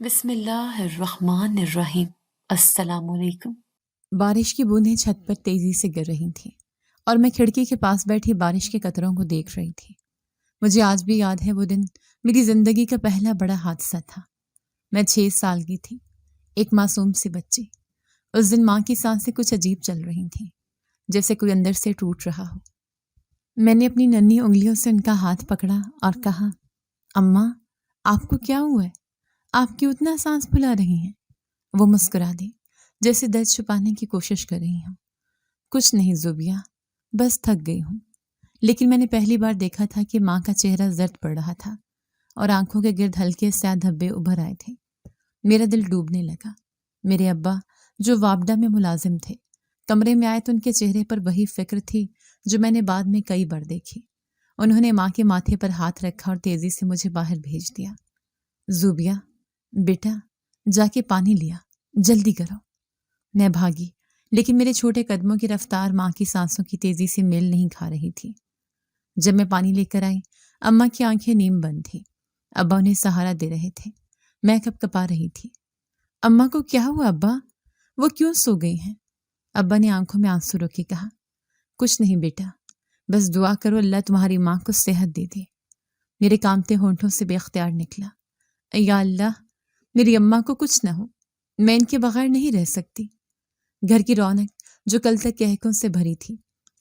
بسم اللہ الرحمن الرحیم۔ السلام علیکم۔ بارش کی بوندیں چھت پر تیزی سے گر رہی تھیں اور میں کھڑکی کے پاس بیٹھی بارش کے قطروں کو دیکھ رہی تھی۔ مجھے آج بھی یاد ہے وہ دن میری زندگی کا پہلا بڑا حادثہ تھا۔ میں 6 سال کی تھی، ایک معصوم سی بچی۔ اس دن ماں کی سانسیں کچھ عجیب چل رہی تھیں، جیسے کوئی اندر سے ٹوٹ رہا ہو۔ میں نے اپنی ننھی انگلیوں سے ان کا ہاتھ پکڑا اور کہا، اماں آپ کو کیا ہوا ہے؟ آپ کیوں اتنا سانس پھلا رہی ہیں؟ وہ مسکرا دی، جیسے درد چھپانے کی کوشش کر رہی ہوں۔ کچھ نہیں زوبیہ، بس تھک گئی ہوں۔ لیکن میں نے پہلی بار دیکھا تھا کہ ماں کا چہرہ زرد پڑ رہا تھا اور آنکھوں کے گرد ہلکے سیاہ دھبے ابھر آئے تھے۔ میرا دل ڈوبنے لگا۔ میرے ابا جو وابڈا میں ملازم تھے، کمرے میں آئے تو ان کے چہرے پر وہی فکر تھی جو میں نے بعد میں کئی بار دیکھی۔ انہوں نے ماں کے ماتھے پر ہاتھ رکھا اور تیزی سے مجھے باہر بھیج دیا۔ زوبیہ بیٹا جا کے پانی لیا، جلدی کرو۔ میں بھاگی، لیکن میرے چھوٹے قدموں کی رفتار ماں کی سانسوں کی تیزی سے میل نہیں کھا رہی تھی۔ جب میں پانی لے کر آئی، اماں کی آنکھیں نیم بند تھیں۔ ابا انہیں سہارا دے رہے تھے۔ میں کپ کپا رہی تھی۔ اماں کو کیا ہوا ابا؟ وہ کیوں سو گئی ہیں؟ ابا نے آنکھوں میں آنسو روکے کہا، کچھ نہیں بیٹا، بس دعا کرو اللہ تمہاری ماں کو صحت دے دے۔ میرے کانپتے ہونٹوں سے بے اختیار نکلا، یا اللہ میری اماں کو کچھ نہ ہو، میں ان کے بغیر نہیں رہ سکتی۔ گھر کی رونق جو کل تک کہکوں سے بھری تھی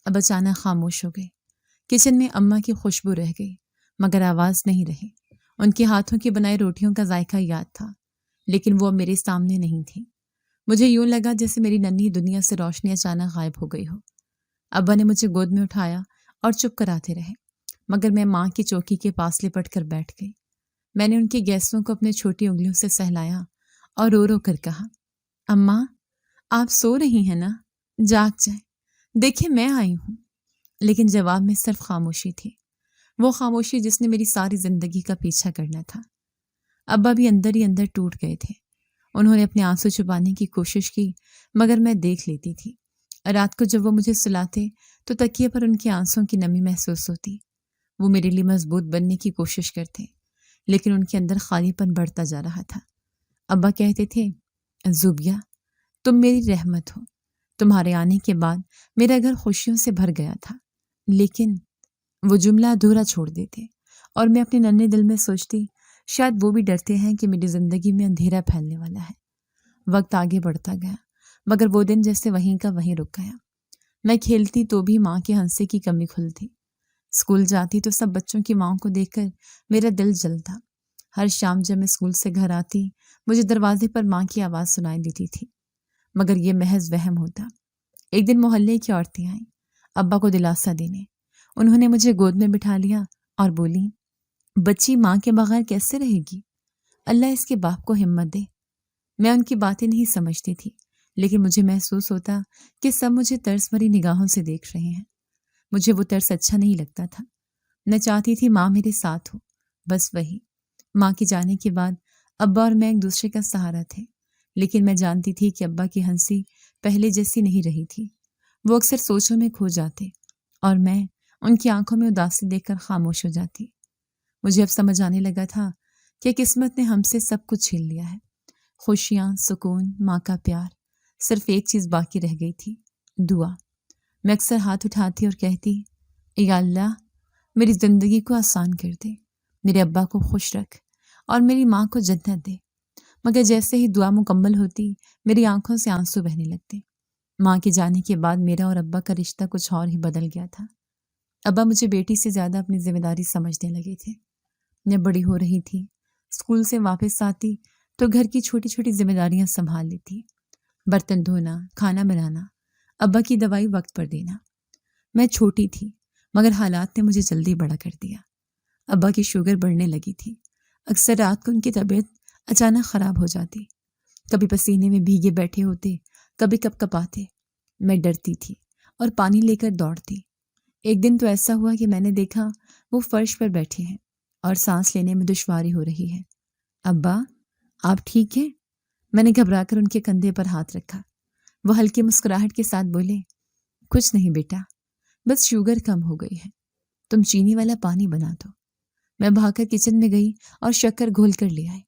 اب اچانک خاموش ہو گئی۔ کچن میں اماں کی خوشبو رہ گئی مگر آواز نہیں رہی۔ ان کے ہاتھوں کی بنائی روٹیوں کا ذائقہ یاد تھا، لیکن وہ اب میرے سامنے نہیں تھی۔ مجھے یوں لگا جیسے میری ننھی دنیا سے روشنی اچانک غائب ہو گئی ہو۔ ابا نے مجھے گود میں اٹھایا اور چپ کراتے رہے، مگر میں ماں کی چوکی کے پاس لپٹ کر بیٹھ گئی۔ میں نے ان کی گیسوں کو اپنے چھوٹی انگلیوں سے سہلایا اور رو رو کر کہا، اماں آپ سو رہی ہیں نا؟ جاگ جائیں، دیکھیں میں آئی ہوں۔ لیکن جواب میں صرف خاموشی تھی، وہ خاموشی جس نے میری ساری زندگی کا پیچھا کرنا تھا۔ ابا بھی اندر ہی اندر ٹوٹ گئے تھے۔ انہوں نے اپنے آنسو چھپانے کی کوشش کی مگر میں دیکھ لیتی تھی۔ رات کو جب وہ مجھے سلاتے تو تکیے پر ان کے آنسوں کی نمی محسوس ہوتی۔ وہ میرے لیے مضبوط بننے کی کوشش کرتے، لیکن ان کے اندر خالی پن بڑھتا جا رہا تھا۔ ابا کہتے تھے، زوبیہ تم میری رحمت ہو، تمہارے آنے کے بعد میرا گھر خوشیوں سے بھر گیا تھا۔ لیکن وہ جملہ ادھورا چھوڑ دیتے اور میں اپنے ننھے دل میں سوچتی، شاید وہ بھی ڈرتے ہیں کہ میری زندگی میں اندھیرا پھیلنے والا ہے۔ وقت آگے بڑھتا گیا مگر وہ دن جیسے وہیں کا وہیں رک گیا۔ میں کھیلتی تو بھی ماں کے ہنسے کی کمی کھلتی۔ اسکول جاتی تو سب بچوں کی ماں کو دیکھ کر میرا دل جلتا۔ ہر شام جب میں اسکول سے گھر آتی مجھے دروازے پر ماں کی آواز سنائی دیتی تھی، مگر یہ محض وہم ہوتا۔ ایک دن محلے کی عورتیں آئیں ابا کو دلاسا دینے۔ انہوں نے مجھے گود میں بٹھا لیا اور بولی، بچی ماں کے بغیر کیسے رہے گی؟ اللہ اس کے باپ کو ہمت دے۔ میں ان کی باتیں نہیں سمجھتی تھی، لیکن مجھے محسوس ہوتا کہ سب مجھے ترس بھری نگاہوں سے دیکھ رہے ہیں۔ مجھے وہ ترس اچھا نہیں لگتا تھا۔ میں چاہتی تھی ماں میرے ساتھ ہو، بس وہی۔ ماں کے جانے کے بعد ابا اور میں ایک دوسرے کا سہارا تھے، لیکن میں جانتی تھی کہ ابا کی ہنسی پہلے جیسی نہیں رہی تھی۔ وہ اکثر سوچوں میں کھو جاتے اور میں ان کی آنکھوں میں اداسی دیکھ کر خاموش ہو جاتی۔ مجھے اب سمجھ آنے لگا تھا کہ قسمت نے ہم سے سب کچھ چھین لیا ہے، خوشیاں، سکون، ماں کا پیار۔ صرف ایک چیز باقی رہ گئی تھی، دعا۔ میں اکثر ہاتھ اٹھاتی اور کہتی، یا اللہ میری زندگی کو آسان کر دے، میرے ابا کو خوش رکھ اور میری ماں کو جنت دے۔ مگر جیسے ہی دعا مکمل ہوتی میری آنکھوں سے آنسو بہنے لگتے۔ ماں کے جانے کے بعد میرا اور ابا کا رشتہ کچھ اور ہی بدل گیا تھا۔ ابا مجھے بیٹی سے زیادہ اپنی ذمہ داری سمجھنے لگے تھے۔ میں بڑی ہو رہی تھی، اسکول سے واپس آتی تو گھر کی چھوٹی چھوٹی ذمہ داریاں سنبھال لیتی، برتن دھونا، کھانا بنانا، ابا کی دوائی وقت پر دینا۔ میں چھوٹی تھی مگر حالات نے مجھے جلدی بڑا کر دیا۔ ابا کی شوگر بڑھنے لگی تھی۔ اکثر رات کو ان کی طبیعت اچانک خراب ہو جاتی، کبھی پسینے میں بھیگے بیٹھے ہوتے، کبھی کپ کپاتے۔ میں ڈرتی تھی اور پانی لے کر دوڑتی۔ ایک دن تو ایسا ہوا کہ میں نے دیکھا وہ فرش پر بیٹھے ہیں اور سانس لینے میں دشواری ہو رہی ہے۔ ابا آپ ٹھیک ہیں؟ میں نے گھبرا کر ان کے کندھے پر ہاتھ رکھا۔ وہ ہلکی مسکراہٹ کے ساتھ بولے، کچھ نہیں بیٹا، بس شوگر کم ہو گئی ہے، تم چینی والا پانی بنا دو۔ میں بھاگ کر کچن میں گئی اور شکر گھول کر لے آئی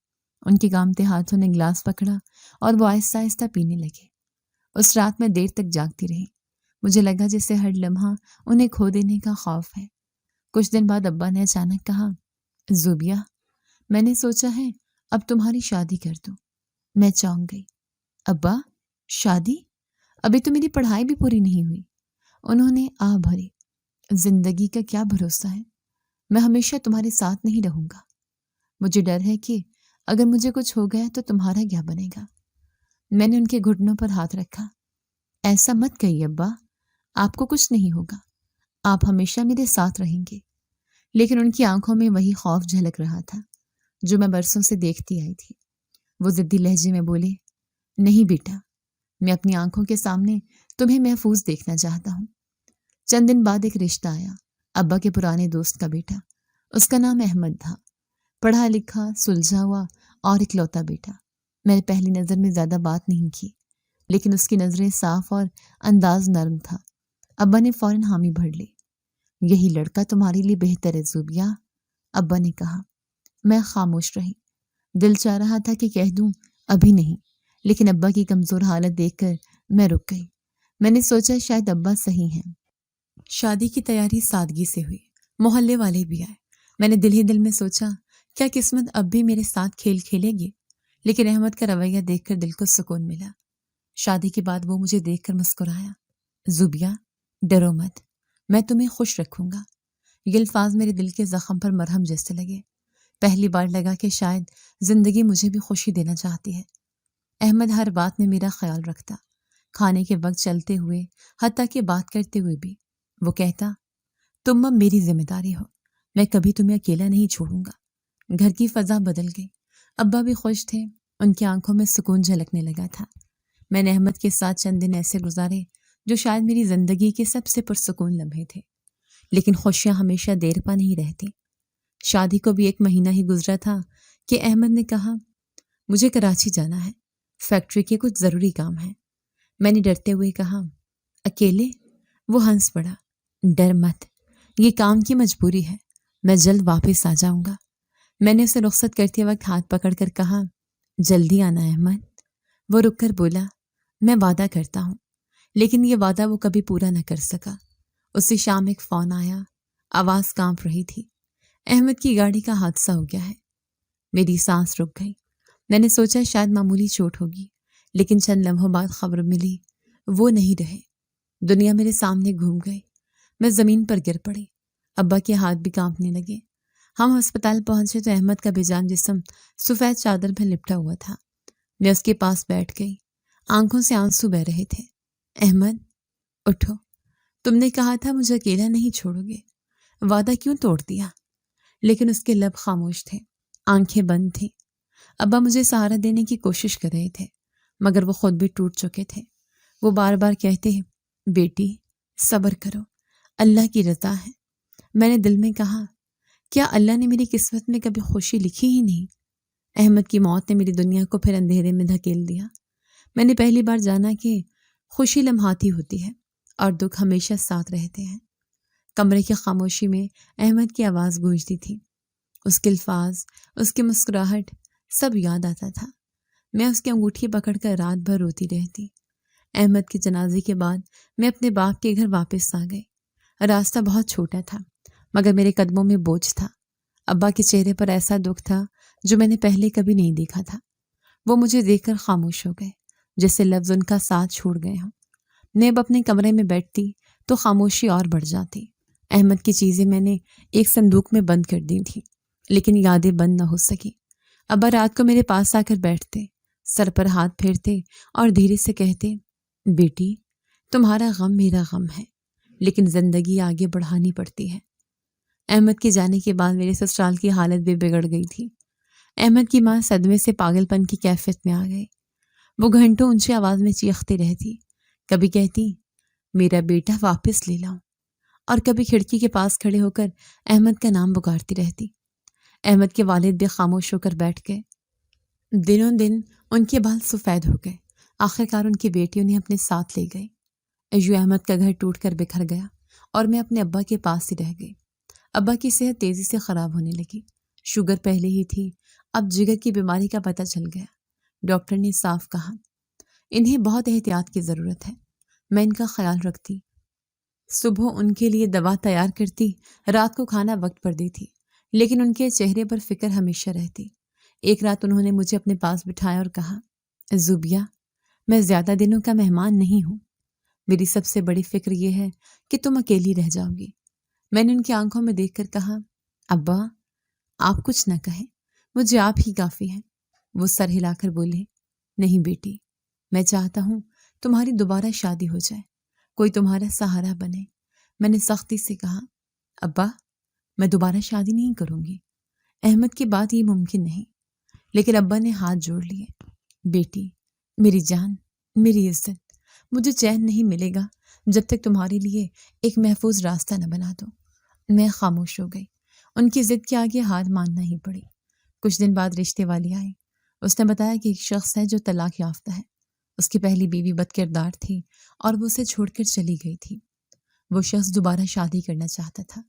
ان کے کامتے ہاتھوں نے گلاس پکڑا اور وہ آہستہ آہستہ پینے لگے۔ اس رات میں دیر تک جاگتی رہی۔ مجھے لگا جیسے ہر لمحہ انہیں کھو دینے کا خوف ہے۔ کچھ دن بعد ابا نے اچانک کہا، زوبیہ، میں نے سوچا ہے اب تمہاری شادی کر دوں۔ میں چونک گئی۔ ابا، شادی؟ ابھی تو میری پڑھائی بھی پوری نہیں ہوئی۔ انہوں نے آہ بھری۔ زندگی کا کیا بھروسہ ہے؟ میں ہمیشہ تمہارے ساتھ نہیں رہوں گا۔ مجھے ڈر ہے کہ اگر مجھے کچھ ہو گیا تو تمہارا کیا بنے گا؟ میں نے ان کے گھٹنوں پر ہاتھ رکھا۔ ایسا مت کہیے ابا، آپ کو کچھ نہیں ہوگا، آپ ہمیشہ میرے ساتھ رہیں گے۔ لیکن ان کی آنکھوں میں وہی خوف جھلک رہا تھا جو میں برسوں سے دیکھتی آئی تھی۔ وہ ضدی لہجے میں بولے، نہیں بیٹا، میں اپنی آنکھوں کے سامنے تمہیں محفوظ دیکھنا چاہتا ہوں۔ چند دن بعد ایک رشتہ آیا، ابا کے پرانے دوست کا بیٹا۔ اس کا نام احمد تھا، پڑھا لکھا، سلجھا ہوا اور اکلوتا بیٹا۔ میں نے پہلی نظر میں زیادہ بات نہیں کی، لیکن اس کی نظریں صاف اور انداز نرم تھا۔ ابا نے فوراً حامی بھر لی۔ یہی لڑکا تمہارے لیے بہتر ہے زوبیہ، ابا نے کہا۔ میں خاموش رہی۔ دل چاہ رہا تھا کہ کہہ دوں ابھی نہیں، لیکن ابا کی کمزور حالت دیکھ کر میں رک گئی۔ میں نے سوچا شاید ابا صحیح ہیں۔ شادی کی تیاری سادگی سے ہوئی، محلے والے بھی آئے۔ میں نے دل ہی دل میں سوچا کیا قسمت اب بھی میرے ساتھ کھیل کھیلے گی، لیکن احمد کا رویہ دیکھ کر دل کو سکون ملا۔ شادی کے بعد وہ مجھے دیکھ کر مسکرایا۔ زوبیہ، ڈرو مت، میں تمہیں خوش رکھوں گا۔ یہ الفاظ میرے دل کے زخم پر مرہم جیسے لگے۔ پہلی بار لگا کہ شاید زندگی مجھے بھی خوشی دینا چاہتی ہے۔ احمد ہر بات میں میرا خیال رکھتا، کھانے کے وقت، چلتے ہوئے، حتیٰ کہ بات کرتے ہوئے بھی۔ وہ کہتا، تم اب میری ذمہ داری ہو، میں کبھی تمہیں اکیلا نہیں چھوڑوں گا۔ گھر کی فضا بدل گئی۔ ابا بھی خوش تھے، ان کی آنکھوں میں سکون جھلکنے لگا تھا۔ میں نے احمد کے ساتھ چند دن ایسے گزارے جو شاید میری زندگی کے سب سے پرسکون لمحے تھے، لیکن خوشیاں ہمیشہ دیر پا نہیں رہتی۔ شادی کو بھی 1 مہینہ ہی گزرا تھا کہ احمد نے کہا، مجھے کراچی جانا ہے، فیکٹری کے کچھ ضروری کام ہیں۔ میں نے ڈرتے ہوئے کہا، اکیلے؟ وہ ہنس پڑا۔ ڈر مت، یہ کام کی مجبوری ہے، میں جلد واپس آ جاؤں گا۔ میں نے اسے رخصت کرتے وقت ہاتھ پکڑ کر کہا، جلدی آنا احمد۔ وہ رک کر بولا، میں وعدہ کرتا ہوں، لیکن یہ وعدہ وہ کبھی پورا نہ کر سکا۔ اسی شام ایک فون آیا، آواز کانپ رہی تھی، احمد کی گاڑی کا حادثہ ہو گیا ہے۔ میری سانس رک گئی۔ میں نے سوچا شاید معمولی چوٹ ہوگی، لیکن چند لمحوں بعد خبر ملی وہ نہیں رہے۔ دنیا میرے سامنے گھوم گئی۔ میں زمین پر گر پڑی۔ ابا کے ہاتھ بھی کانپنے لگے۔ ہم ہسپتال پہنچے تو احمد کا بے جان جسم سفید چادر میں لپٹا ہوا تھا۔ میں اس کے پاس بیٹھ گئی، آنکھوں سے آنسو بہہ رہے تھے۔ احمد، اٹھو، تم نے کہا تھا مجھے اکیلا نہیں چھوڑو گے، وعدہ کیوں توڑ دیا؟ لیکن اس کے لب خاموش تھے، آنکھیں بند تھیں۔ ابا مجھے سہارا دینے کی کوشش کر رہے تھے، مگر وہ خود بھی ٹوٹ چکے تھے۔ وہ بار بار کہتے، بیٹی صبر کرو، اللہ کی رضا ہے۔ میں نے دل میں کہا، کیا اللہ نے میری قسمت میں کبھی خوشی لکھی ہی نہیں؟ احمد کی موت نے میری دنیا کو پھر اندھیرے میں دھکیل دیا۔ میں نے پہلی بار جانا کہ خوشی لمحاتی ہوتی ہے اور دکھ ہمیشہ ساتھ رہتے ہیں۔ کمرے کی خاموشی میں احمد کی آواز گونجتی تھی، اس کے الفاظ، اس کی مسکراہٹ، سب یاد آتا تھا۔ میں اس کی انگوٹھی پکڑ کر رات بھر روتی رہتی۔ احمد کے جنازے کے بعد میں اپنے باپ کے گھر واپس آ گئی۔ راستہ بہت چھوٹا تھا، مگر میرے قدموں میں بوجھ تھا۔ ابا کے چہرے پر ایسا دکھ تھا جو میں نے پہلے کبھی نہیں دیکھا تھا۔ وہ مجھے دیکھ کر خاموش ہو گئے، جیسے لفظ ان کا ساتھ چھوڑ گئے ہوں۔ میں اب اپنے کمرے میں بیٹھتی تو خاموشی اور بڑھ جاتی۔ احمد کی چیزیں میں نے ایک صندوق میں بند کر دی تھیں، لیکن یادیں بند نہ ہو سکی۔ ابا رات کو میرے پاس آ کر بیٹھتے، سر پر ہاتھ پھیرتے اور دھیرے سے کہتے، بیٹی تمہارا غم میرا غم ہے، لیکن زندگی آگے بڑھانی پڑتی ہے۔ احمد کے جانے کے بعد میرے سسرال کی حالت بھی بگڑ گئی تھی۔ احمد کی ماں صدمے سے پاگل پن کی کیفیت میں آ گئی۔ وہ گھنٹوں اونچی آواز میں چیختی رہتی، کبھی کہتی میرا بیٹا واپس لے لاؤ، اور کبھی کھڑکی کے پاس کھڑے ہو کر احمد کا نام پکارتی رہتی۔ احمد کے والد بھی خاموش ہو کر بیٹھ گئے۔ دنوں دن ان کے بال سفید ہو گئے۔ آخرکار ان کی بیٹی انہیں اپنے ساتھ لے گئی۔ ایو احمد کا گھر ٹوٹ کر بکھر گیا اور میں اپنے ابا کے پاس ہی رہ گئی۔ ابا کی صحت تیزی سے خراب ہونے لگی، شوگر پہلے ہی تھی، اب جگر کی بیماری کا پتہ چل گیا۔ ڈاکٹر نے صاف کہا انہیں بہت احتیاط کی ضرورت ہے۔ میں ان کا خیال رکھتی، صبح ان کے لیے دوا تیار کرتی، رات کو کھانا وقت پر دیتی، لیکن ان کے چہرے پر فکر ہمیشہ رہتی۔ ایک رات انہوں نے مجھے اپنے پاس بٹھایا اور کہا زوبیہ، میں زیادہ دنوں کا مہمان نہیں ہوں، میری سب سے بڑی فکر یہ ہے کہ تم اکیلی رہ جاؤ گی۔ میں نے ان کی آنکھوں میں دیکھ کر کہا ابا آپ کچھ نہ کہیں، مجھے آپ ہی کافی ہیں۔ وہ سر ہلا کر بولے نہیں بیٹی، میں چاہتا ہوں تمہاری دوبارہ شادی ہو جائے، کوئی تمہارا سہارا بنے۔ میں نے سختی سے کہا ابا میں دوبارہ شادی نہیں کروں گی، احمد کی بات یہ ممکن نہیں۔ لیکن ابا نے ہاتھ جوڑ لیے، بیٹی میری جان، میری عزت، مجھے چین نہیں ملے گا جب تک تمہارے لیے ایک محفوظ راستہ نہ بنا دو۔ میں خاموش ہو گئی، ان کی ضد کے آگے ہار ماننا ہی پڑی۔ کچھ دن بعد رشتے والی آئی، اس نے بتایا کہ ایک شخص ہے جو طلاق یافتہ ہے، اس کی پہلی بیوی بد کردار تھی اور وہ اسے چھوڑ کر چلی گئی تھی۔ وہ شخص دوبارہ شادی کرنا چاہتا تھا۔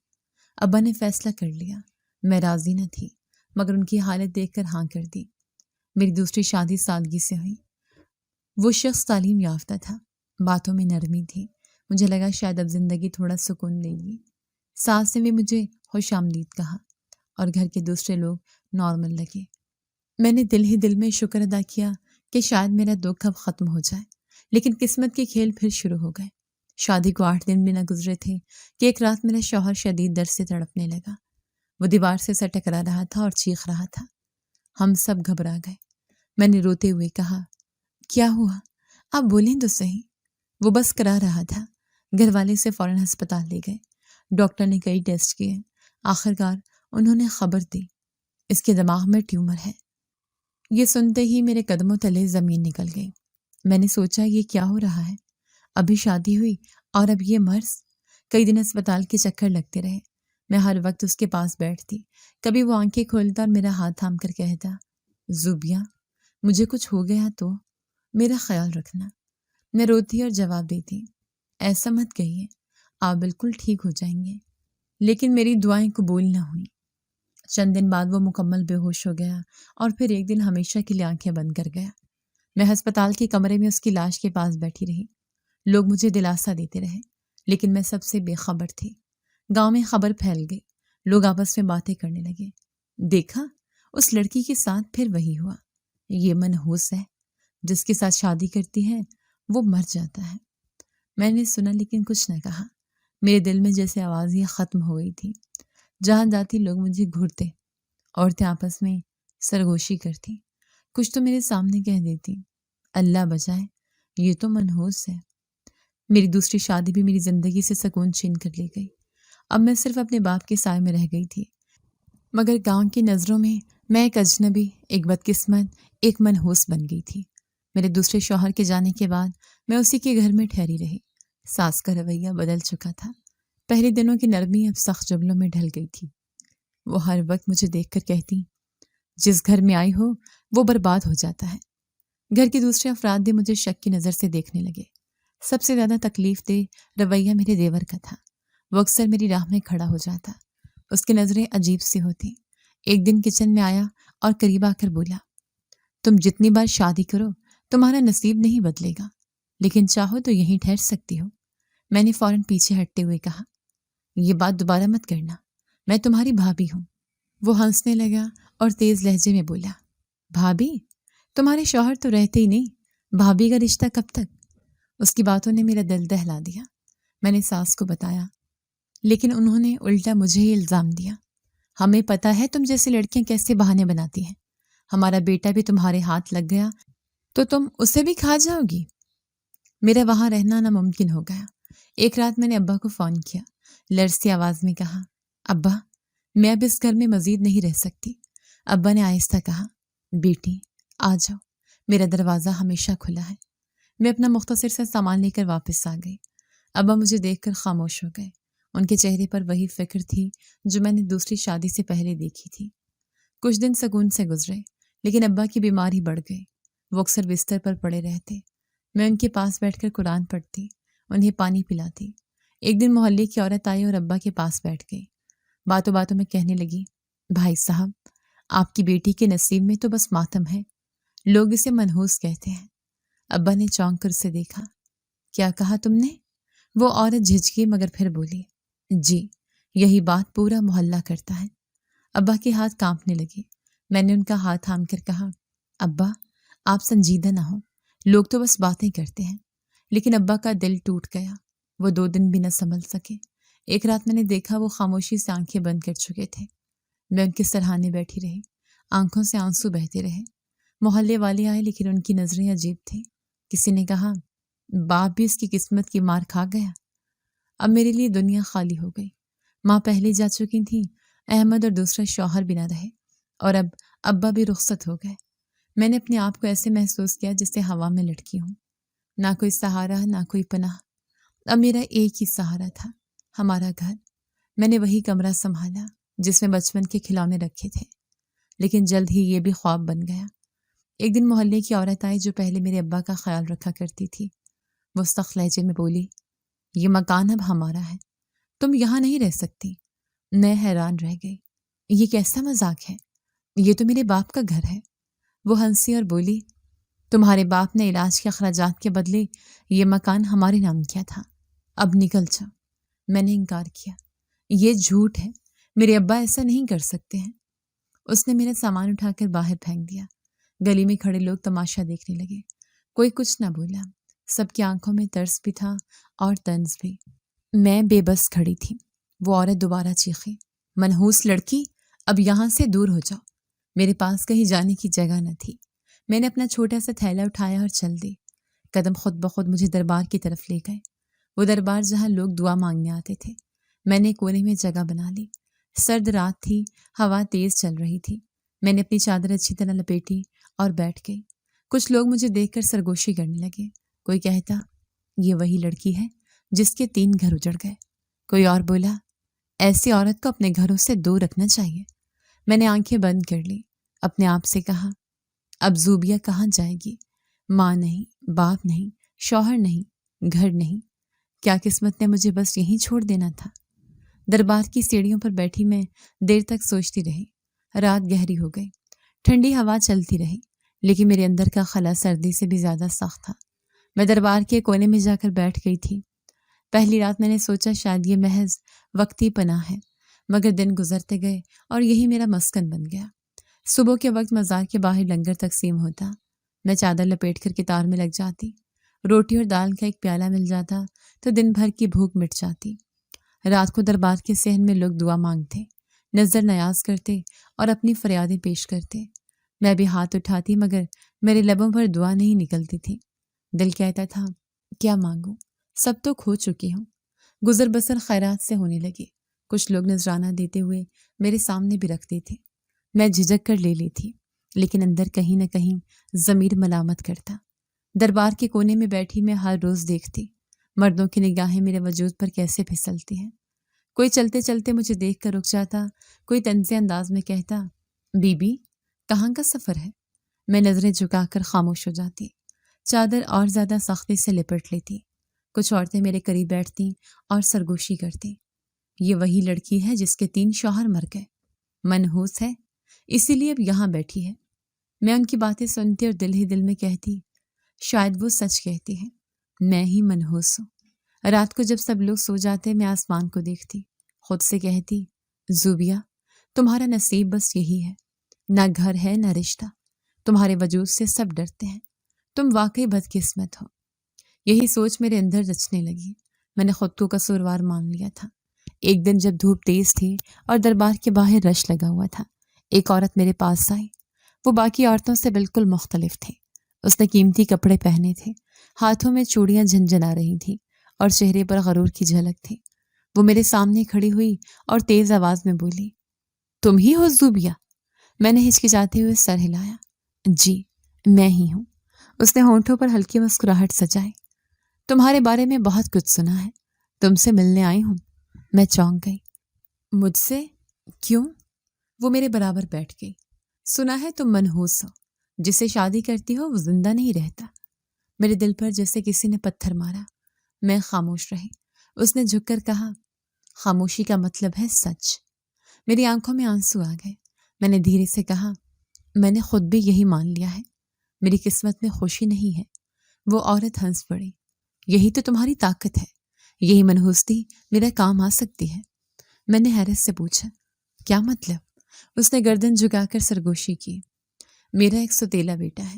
ابا نے فیصلہ کر لیا، میں راضی نہ تھی مگر ان کی حالت دیکھ کر ہاں کر دی۔ میری دوسری شادی سادگی سے ہوئی۔ وہ شخص تعلیم یافتہ تھا، باتوں میں نرمی تھی، مجھے لگا شاید اب زندگی تھوڑا سکون دے گی۔ ساس نے بھی مجھے خوش آمدید کہا اور گھر کے دوسرے لوگ نارمل لگے۔ میں نے دل ہی دل میں شکر ادا کیا کہ شاید میرا دکھ اب ختم ہو جائے، لیکن قسمت کے کھیل پھر شروع ہو گئے۔ شادی کو 8 دن بھی نہ گزرے تھے کہ ایک رات میرا شوہر شدید درد سے تڑپنے لگا۔ وہ دیوار سے سر ٹکرا رہا تھا اور چیخ رہا تھا۔ ہم سب گھبرا گئے۔ میں نے روتے ہوئے کہا کیا ہوا؟ آپ بولیں تو صحیح۔ وہ بس کرا رہا تھا۔ گھر والے سے فوراً ہسپتال لے گئے۔ ڈاکٹر نے کئی ٹیسٹ کیے، آخرکار انہوں نے خبر دی اس کے دماغ میں ٹیومر ہے۔ یہ سنتے ہی میرے قدموں تلے زمین نکل گئی۔ میں نے سوچا یہ کیا ہو رہا ہے؟ ابھی شادی ہوئی اور اب یہ مرض۔ کئی دن اسپتال کے چکر لگتے رہے۔ میں ہر وقت اس کے پاس بیٹھتی، کبھی وہ آنکھیں کھولتا اور میرا ہاتھ تھام کر کہتا زوبیہ مجھے کچھ ہو گیا تو میرا خیال رکھنا۔ میں روتی اور جواب دیتی ایسا مت کہیے، آپ بالکل ٹھیک ہو جائیں گے۔ لیکن میری دعائیں قبول نہ ہوئیں۔ چند دن بعد وہ مکمل بے ہوش ہو گیا اور پھر ایک دن ہمیشہ کے لیے آنکھیں بند کر گیا۔ میں ہسپتال کے کمرے میں اس کی لاش کے پاس بیٹھی رہی۔ لوگ مجھے دلاسا دیتے رہے، لیکن میں سب سے بے خبر تھی۔ گاؤں میں خبر پھیل گئی، لوگ آپس میں باتیں کرنے لگے۔ دیکھا اس لڑکی کے ساتھ پھر وہی ہوا، یہ منحوس ہے، جس کے ساتھ شادی کرتی ہے وہ مر جاتا ہے۔ میں نے سنا لیکن کچھ نہ کہا۔ میرے دل میں جیسے آوازیں ختم ہو گئی تھی۔ جہاں جاتی لوگ مجھے گھورتے، عورتیں آپس میں سرگوشی کرتی، کچھ تو میرے سامنے کہہ دیتی اللہ بچائے یہ تو منحوس ہے۔ میری دوسری شادی بھی میری زندگی سے سکون چھین کر لے گئی۔ اب میں صرف اپنے باپ کے سائے میں رہ گئی تھی، مگر گاؤں کی نظروں میں میں ایک اجنبی، ایک بدقسمت، ایک منحوس بن گئی تھی۔ میرے دوسرے شوہر کے جانے کے بعد میں اسی کے گھر میں ٹھہری رہی۔ ساس کا رویہ بدل چکا تھا، پہلے دنوں کی نرمی اب سخت جملوں میں ڈھل گئی تھی۔ وہ ہر وقت مجھے دیکھ کر کہتی جس گھر میں آئی ہو وہ برباد ہو جاتا ہے۔ گھر کے دوسرے افراد بھی مجھے شک کی نظر سے دیکھنے لگے۔ سب سے زیادہ تکلیف دہ رویہ میرے دیور کا تھا۔ وہ اکثر میری راہ میں کھڑا ہو جاتا، اس کی نظریں عجیب سی ہوتی۔ ایک دن کچن میں آیا اور قریب آ کر بولا تم جتنی بار شادی کرو تمہارا نصیب نہیں بدلے گا، لیکن چاہو تو یہیں ٹھہر سکتی ہو۔ میں نے فوراً پیچھے ہٹتے ہوئے کہا یہ بات دوبارہ مت کرنا، میں تمہاری بھابھی ہوں۔ وہ ہنسنے لگا اور تیز لہجے میں بولا بھابھی؟ تمہارے شوہر تو رہتے ہی نہیں، بھابھی کا رشتہ کب تک؟ اس کی باتوں نے میرا دل دہلا دیا۔ میں نے ساس کو بتایا، لیکن انہوں نے الٹا مجھے ہی الزام دیا۔ ہمیں پتہ ہے تم جیسی لڑکیاں کیسے بہانے بناتی ہیں، ہمارا بیٹا بھی تمہارے ہاتھ لگ گیا تو تم اسے بھی کھا جاؤ گی۔ میرا وہاں رہنا ناممکن ہو گیا۔ ایک رات میں نے ابا کو فون کیا، لرزتی آواز میں کہا ابا میں اب اس گھر میں مزید نہیں رہ سکتی۔ ابا نے آہستہ کہا بیٹی آ جاؤ، میرا دروازہ ہمیشہ کھلا ہے۔ میں اپنا مختصر سا سامان لے کر واپس آ گئی۔ ابا مجھے دیکھ کر خاموش ہو گئے۔ ان کے چہرے پر وہی فکر تھی جو میں نے دوسری شادی سے پہلے دیکھی تھی۔ کچھ دن سکون سے گزرے، لیکن ابا کی بیماری بڑھ گئی۔ وہ اکثر بستر پر پڑے رہتے۔ میں ان کے پاس بیٹھ کر قرآن پڑھتی، انہیں پانی پلاتی۔ ایک دن محلے کی عورت آئی اور ابا کے پاس بیٹھ گئی۔ باتوں باتوں میں کہنے لگی بھائی صاحب آپ کی بیٹی کے نصیب میں تو بس ماتم ہے، لوگ اسے منحوس کہتے ہیں۔ ابا نے چونک کر اسے دیکھا۔ کیا کہا تم نے؟ وہ عورت جھجکی مگر پھر بولی، جی یہی بات پورا محلہ کرتا ہے۔ ابا کے ہاتھ کانپنے لگے۔ میں نے ان کا ہاتھ تھام کر کہا، ابا آپ سنجیدہ نہ ہو، لوگ تو بس باتیں کرتے ہیں۔ لیکن ابا کا دل ٹوٹ گیا، وہ 2 دن بھی نہ سنبھل سکے۔ ایک رات میں نے دیکھا وہ خاموشی سے آنکھیں بند کر چکے تھے۔ میں ان کے سرہانے بیٹھی رہی، آنکھوں سے آنسو بہتے رہے۔ محلے والے آئے لیکن ان کی نظریں عجیب تھیں۔ کسی نے کہا، باپ بھی اس کی قسمت کی مار کھا گیا۔ اب میرے لیے دنیا خالی ہو گئی۔ ماں پہلے جا چکی تھیں، احمد اور دوسرا شوہر بھی نہ رہے، اور اب ابا بھی رخصت ہو گئے۔ میں نے اپنے آپ کو ایسے محسوس کیا جیسے ہوا میں لٹکی ہوں، نہ کوئی سہارا نہ کوئی پناہ۔ اب میرا ایک ہی سہارا تھا، ہمارا گھر۔ میں نے وہی کمرہ سنبھالا جس میں بچپن کے کھلونے رکھے تھے، لیکن جلد ہی یہ بھی خواب بن گیا۔ ایک دن محلے کی عورت آئی جو پہلے میرے ابا کا خیال رکھا کرتی تھی۔ وہ سخت لہجے میں بولی، یہ مکان اب ہمارا ہے، تم یہاں نہیں رہ سکتی۔ میں حیران رہ گئی، یہ کیسا مذاق ہے؟ یہ تو میرے باپ کا گھر ہے۔ وہ ہنسی اور بولی، تمہارے باپ نے علاج کے اخراجات کے بدلے یہ مکان ہمارے نام کیا تھا، اب نکل جاؤ۔ میں نے انکار کیا، یہ جھوٹ ہے، میرے ابا ایسا نہیں کر سکتے ہیں۔ اس نے میرا سامان اٹھا کر باہر پھینک دیا۔ گلی میں کھڑے لوگ تماشا دیکھنے لگے، کوئی کچھ نہ بولا، سب کی آنکھوں میں ترس بھی تھا اور طنز بھی۔ میں بے بس کھڑی تھی۔ وہ عورت دوبارہ چیخی، منحوس لڑکی، اب یہاں سے دور ہو جاؤ۔ میرے پاس کہیں جانے کی جگہ نہ تھی۔ میں نے اپنا چھوٹا سا تھیلا اٹھایا اور چل دی۔ قدم خود بخود مجھے دربار کی طرف لے گئے، وہ دربار جہاں لوگ دعا مانگنے آتے تھے۔ میں نے کونے میں جگہ بنا لی۔ سرد رات تھی، ہوا تیز چل رہی تھی۔ میں نے اپنی چادر اچھی طرح لپیٹی اور بیٹھ گئی۔ کچھ لوگ مجھے دیکھ کر سرگوشی کرنے لگے۔ کوئی کہتا، یہ وہی لڑکی ہے جس کے 3 گھر اجڑ گئے۔ کوئی اور بولا، ایسی عورت کو اپنے گھروں سے دور رکھنا چاہیے۔ میں نے آنکھیں بند کر لی، اپنے آپ سے کہا، اب زوبیہ کہاں جائے گی؟ ماں نہیں، باپ نہیں، شوہر نہیں، گھر نہیں۔ کیا قسمت نے مجھے بس یہیں چھوڑ دینا تھا؟ دربار کی سیڑھیوں پر بیٹھی میں دیر تک سوچتی رہی۔ رات گہری ہو گئی، ٹھنڈی ہوا چلتی رہی، لیکن میرے اندر کا خلا سردی سے بھی زیادہ سخت تھا۔ میں دربار کے کونے میں جا کر بیٹھ گئی تھی۔ پہلی رات میں نے سوچا شاید یہ محض وقتی پناہ ہے، مگر دن گزرتے گئے اور یہی میرا مسکن بن گیا۔ صبح کے وقت مزار کے باہر لنگر تقسیم ہوتا، میں چادر لپیٹ کر کتار میں لگ جاتی۔ روٹی اور دال کا ایک پیالہ مل جاتا تو دن بھر کی بھوک مٹ جاتی۔ رات کو دربار کے صحن میں لوگ دعا مانگتے، نظر نیاز کرتے اور اپنی فریادیں پیش کرتے۔ میں بھی ہاتھ اٹھاتی مگر میرے لبوں پر دعا نہیں نکلتی تھی۔ دل کہتا تھا، کیا مانگوں، سب تو کھو چکی ہوں۔ گزر بسر خیرات سے ہونے لگی۔ کچھ لوگ نذرانہ دیتے ہوئے میرے سامنے بھی رکھتے تھے۔ میں جھجک کر لے لی تھی، لیکن اندر کہیں نہ کہیں ضمیر ملامت کرتا۔ دربار کے کونے میں بیٹھی میں ہر روز دیکھتی مردوں کی نگاہیں میرے وجود پر کیسے پھسلتی ہیں۔ کوئی چلتے چلتے مجھے دیکھ کر رک جاتا، کوئی طنزیہ انداز میں کہتا، بی بی کہاں کا سفر ہے؟ میں نظریں جھکا کر خاموش ہو جاتی، چادر اور زیادہ سختی سے لپٹ لیتی۔ کچھ عورتیں میرے قریب بیٹھتی اور سرگوشی کرتی، یہ وہی لڑکی ہے جس کے 3 شوہر مر گئے، منحوس ہے اسی لیے اب یہاں بیٹھی ہے۔ میں ان کی باتیں سنتی اور دل ہی دل میں کہتی، شاید وہ سچ کہتی ہیں، میں ہی منحوس ہوں۔ رات کو جب سب لوگ سو جاتے میں آسمان کو دیکھتی، خود سے کہتی، زوبیہ تمہارا نصیب بس یہی ہے، نہ گھر ہے نہ رشتہ، تمہارے وجود سے سب ڈرتے ہیں، تم واقعی بدقسمت ہو۔ یہی سوچ میرے اندر رچنے لگی۔ میں نے خود کو قصوروار مان لیا تھا۔ ایک دن جب دھوپ تیز تھی اور دربار کے باہر رش لگا ہوا تھا، ایک عورت میرے پاس آئی۔ وہ باقی عورتوں سے بالکل مختلف تھی۔ اس نے قیمتی کپڑے پہنے تھے، ہاتھوں میں چوڑیاں جھنجھنا رہی تھیں اور چہرے پر غرور کی جھلک تھی۔ وہ میرے سامنے کھڑی ہوئی اور تیز آواز میں بولی، تم ہی ہو زوبیہ؟ میں نے ہچکچاتے ہوئے سر ہلایا، جی میں ہی ہوں۔ اس نے ہونٹوں پر ہلکی مسکراہٹ سجائی، تمہارے بارے میں بہت کچھ سنا ہے، تم سے ملنے آئی ہوں۔ میں چونک گئی، مجھ سے؟ کیوں؟ وہ میرے برابر بیٹھ گئی۔ سنا ہے تم منحوس ہو، جسے شادی کرتی ہو وہ زندہ نہیں رہتا۔ میرے دل پر جیسے کسی نے پتھر مارا۔ میں خاموش رہی۔ اس نے جھک کر کہا، خاموشی کا مطلب ہے سچ۔ میری آنکھوں میں آنسو آ گئے۔ میں نے دھیرے سے کہا، میں نے خود بھی یہی مان لیا ہے، میری قسمت میں خوشی نہیں ہے۔ وہ عورت ہنس پڑی۔ یہی تو تمہاری طاقت ہے، یہی منحوستی میرا کام آ سکتی ہے۔ میں نے حیرت سے پوچھا، کیا مطلب؟ اس نے گردن جھکا کر سرگوشی کی۔ میرا ایک سوتیلا بیٹا ہے،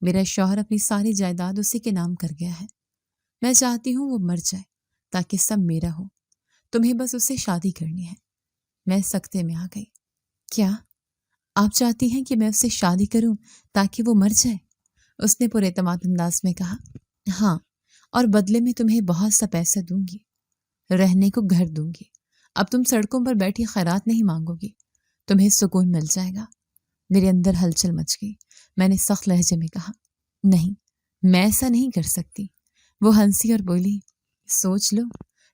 میرا شوہر اپنی ساری جائیداد اسی کے نام کر گیا ہے۔ میں چاہتی ہوں وہ مر جائے تاکہ سب میرا ہو، تمہیں بس اس سے شادی کرنی ہے۔ میں سکتے میں آ گئی۔ کیا آپ چاہتی ہیں کہ میں اس سے شادی کروں تاکہ وہ مر جائے؟ اس نے پر اعتماد انداز میں کہا، ہاں، اور بدلے میں تمہیں بہت سا پیسہ دوں گی، رہنے کو گھر دوں گی۔ اب تم سڑکوں پر بیٹھی خیرات نہیں مانگو گی، تمہیں سکون مل جائے گا۔ میرے اندر ہلچل مچ گئی۔ میں نے سخت لہجے میں کہا، نہیں، میں ایسا نہیں کر سکتی۔ وہ ہنسی اور بولی، سوچ لو،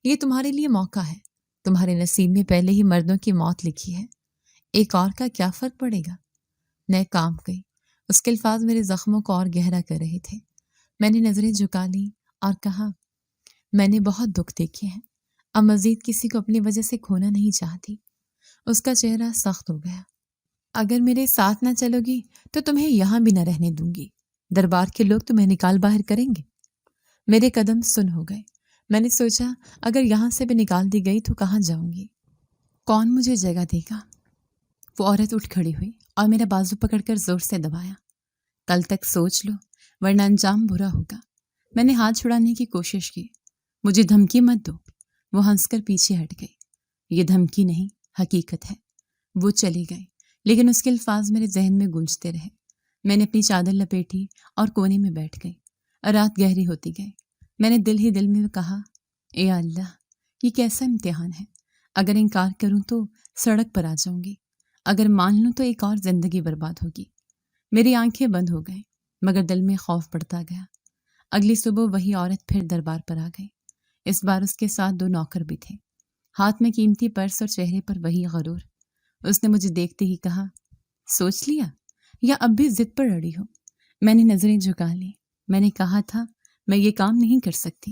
یہ تمہارے لیے موقع ہے، تمہارے نصیب میں پہلے ہی مردوں کی موت لکھی ہے، ایک اور کا کیا فرق پڑے گا؟ میں کانپ گئی۔ اس کے الفاظ میرے زخموں کو اور گہرا کر رہے تھے۔ میں نے نظریں جھکا لی اور کہا، میں نے بہت دکھ دیکھے ہیں، اب مزید کسی کو اپنی وجہ سے کھونا نہیں چاہتی۔ اس کا چہرہ سخت ہو گیا۔ اگر میرے ساتھ نہ چلو گی تو تمہیں یہاں بھی نہ رہنے دوں گی، دربار کے لوگ تمہیں نکال باہر کریں گے۔ میرے قدم سن ہو گئے۔ میں نے سوچا، اگر یہاں سے بھی نکال دی گئی تو کہاں جاؤں گی؟ کون مجھے جگہ دے گا؟ وہ عورت اٹھ کھڑی ہوئی اور میرا بازو پکڑ کر زور سے دبایا۔ کل تک سوچ لو، ورنہ انجام برا ہوگا۔ میں نے ہاتھ چھڑانے کی کوشش کی۔ مجھے دھمکی مت دو۔ وہ ہنس کر پیچھے ہٹ گئی۔ یہ دھمکی نہیں، حقیقت ہے۔ وہ چلی گئی، لیکن اس کے الفاظ میرے ذہن میں گونجتے رہے۔ میں نے اپنی چادر لپیٹی اور کونے میں بیٹھ گئی۔ رات گہری ہوتی گئی۔ میں نے دل ہی دل میں کہا، اے اللہ، یہ کیسا امتحان ہے؟ اگر انکار کروں تو سڑک پر آ جاؤں گی، اگر مان لوں تو ایک اور زندگی برباد ہوگی۔ میری آنکھیں بند ہو گئیں، مگر دل میں خوف بڑھتا گیا۔ اگلی صبح وہی عورت پھر دربار پر آ گئی۔ اس بار اس کے ساتھ 2 نوکر بھی تھے، ہاتھ میں قیمتی پرس اور چہرے پر وہی غرور۔ اس نے مجھے دیکھتے ہی کہا، سوچ لیا یا اب بھی ضد پر اڑی ہو؟ میں نے نظریں جھکا لی۔ میں نے کہا تھا میں یہ کام نہیں کر سکتی۔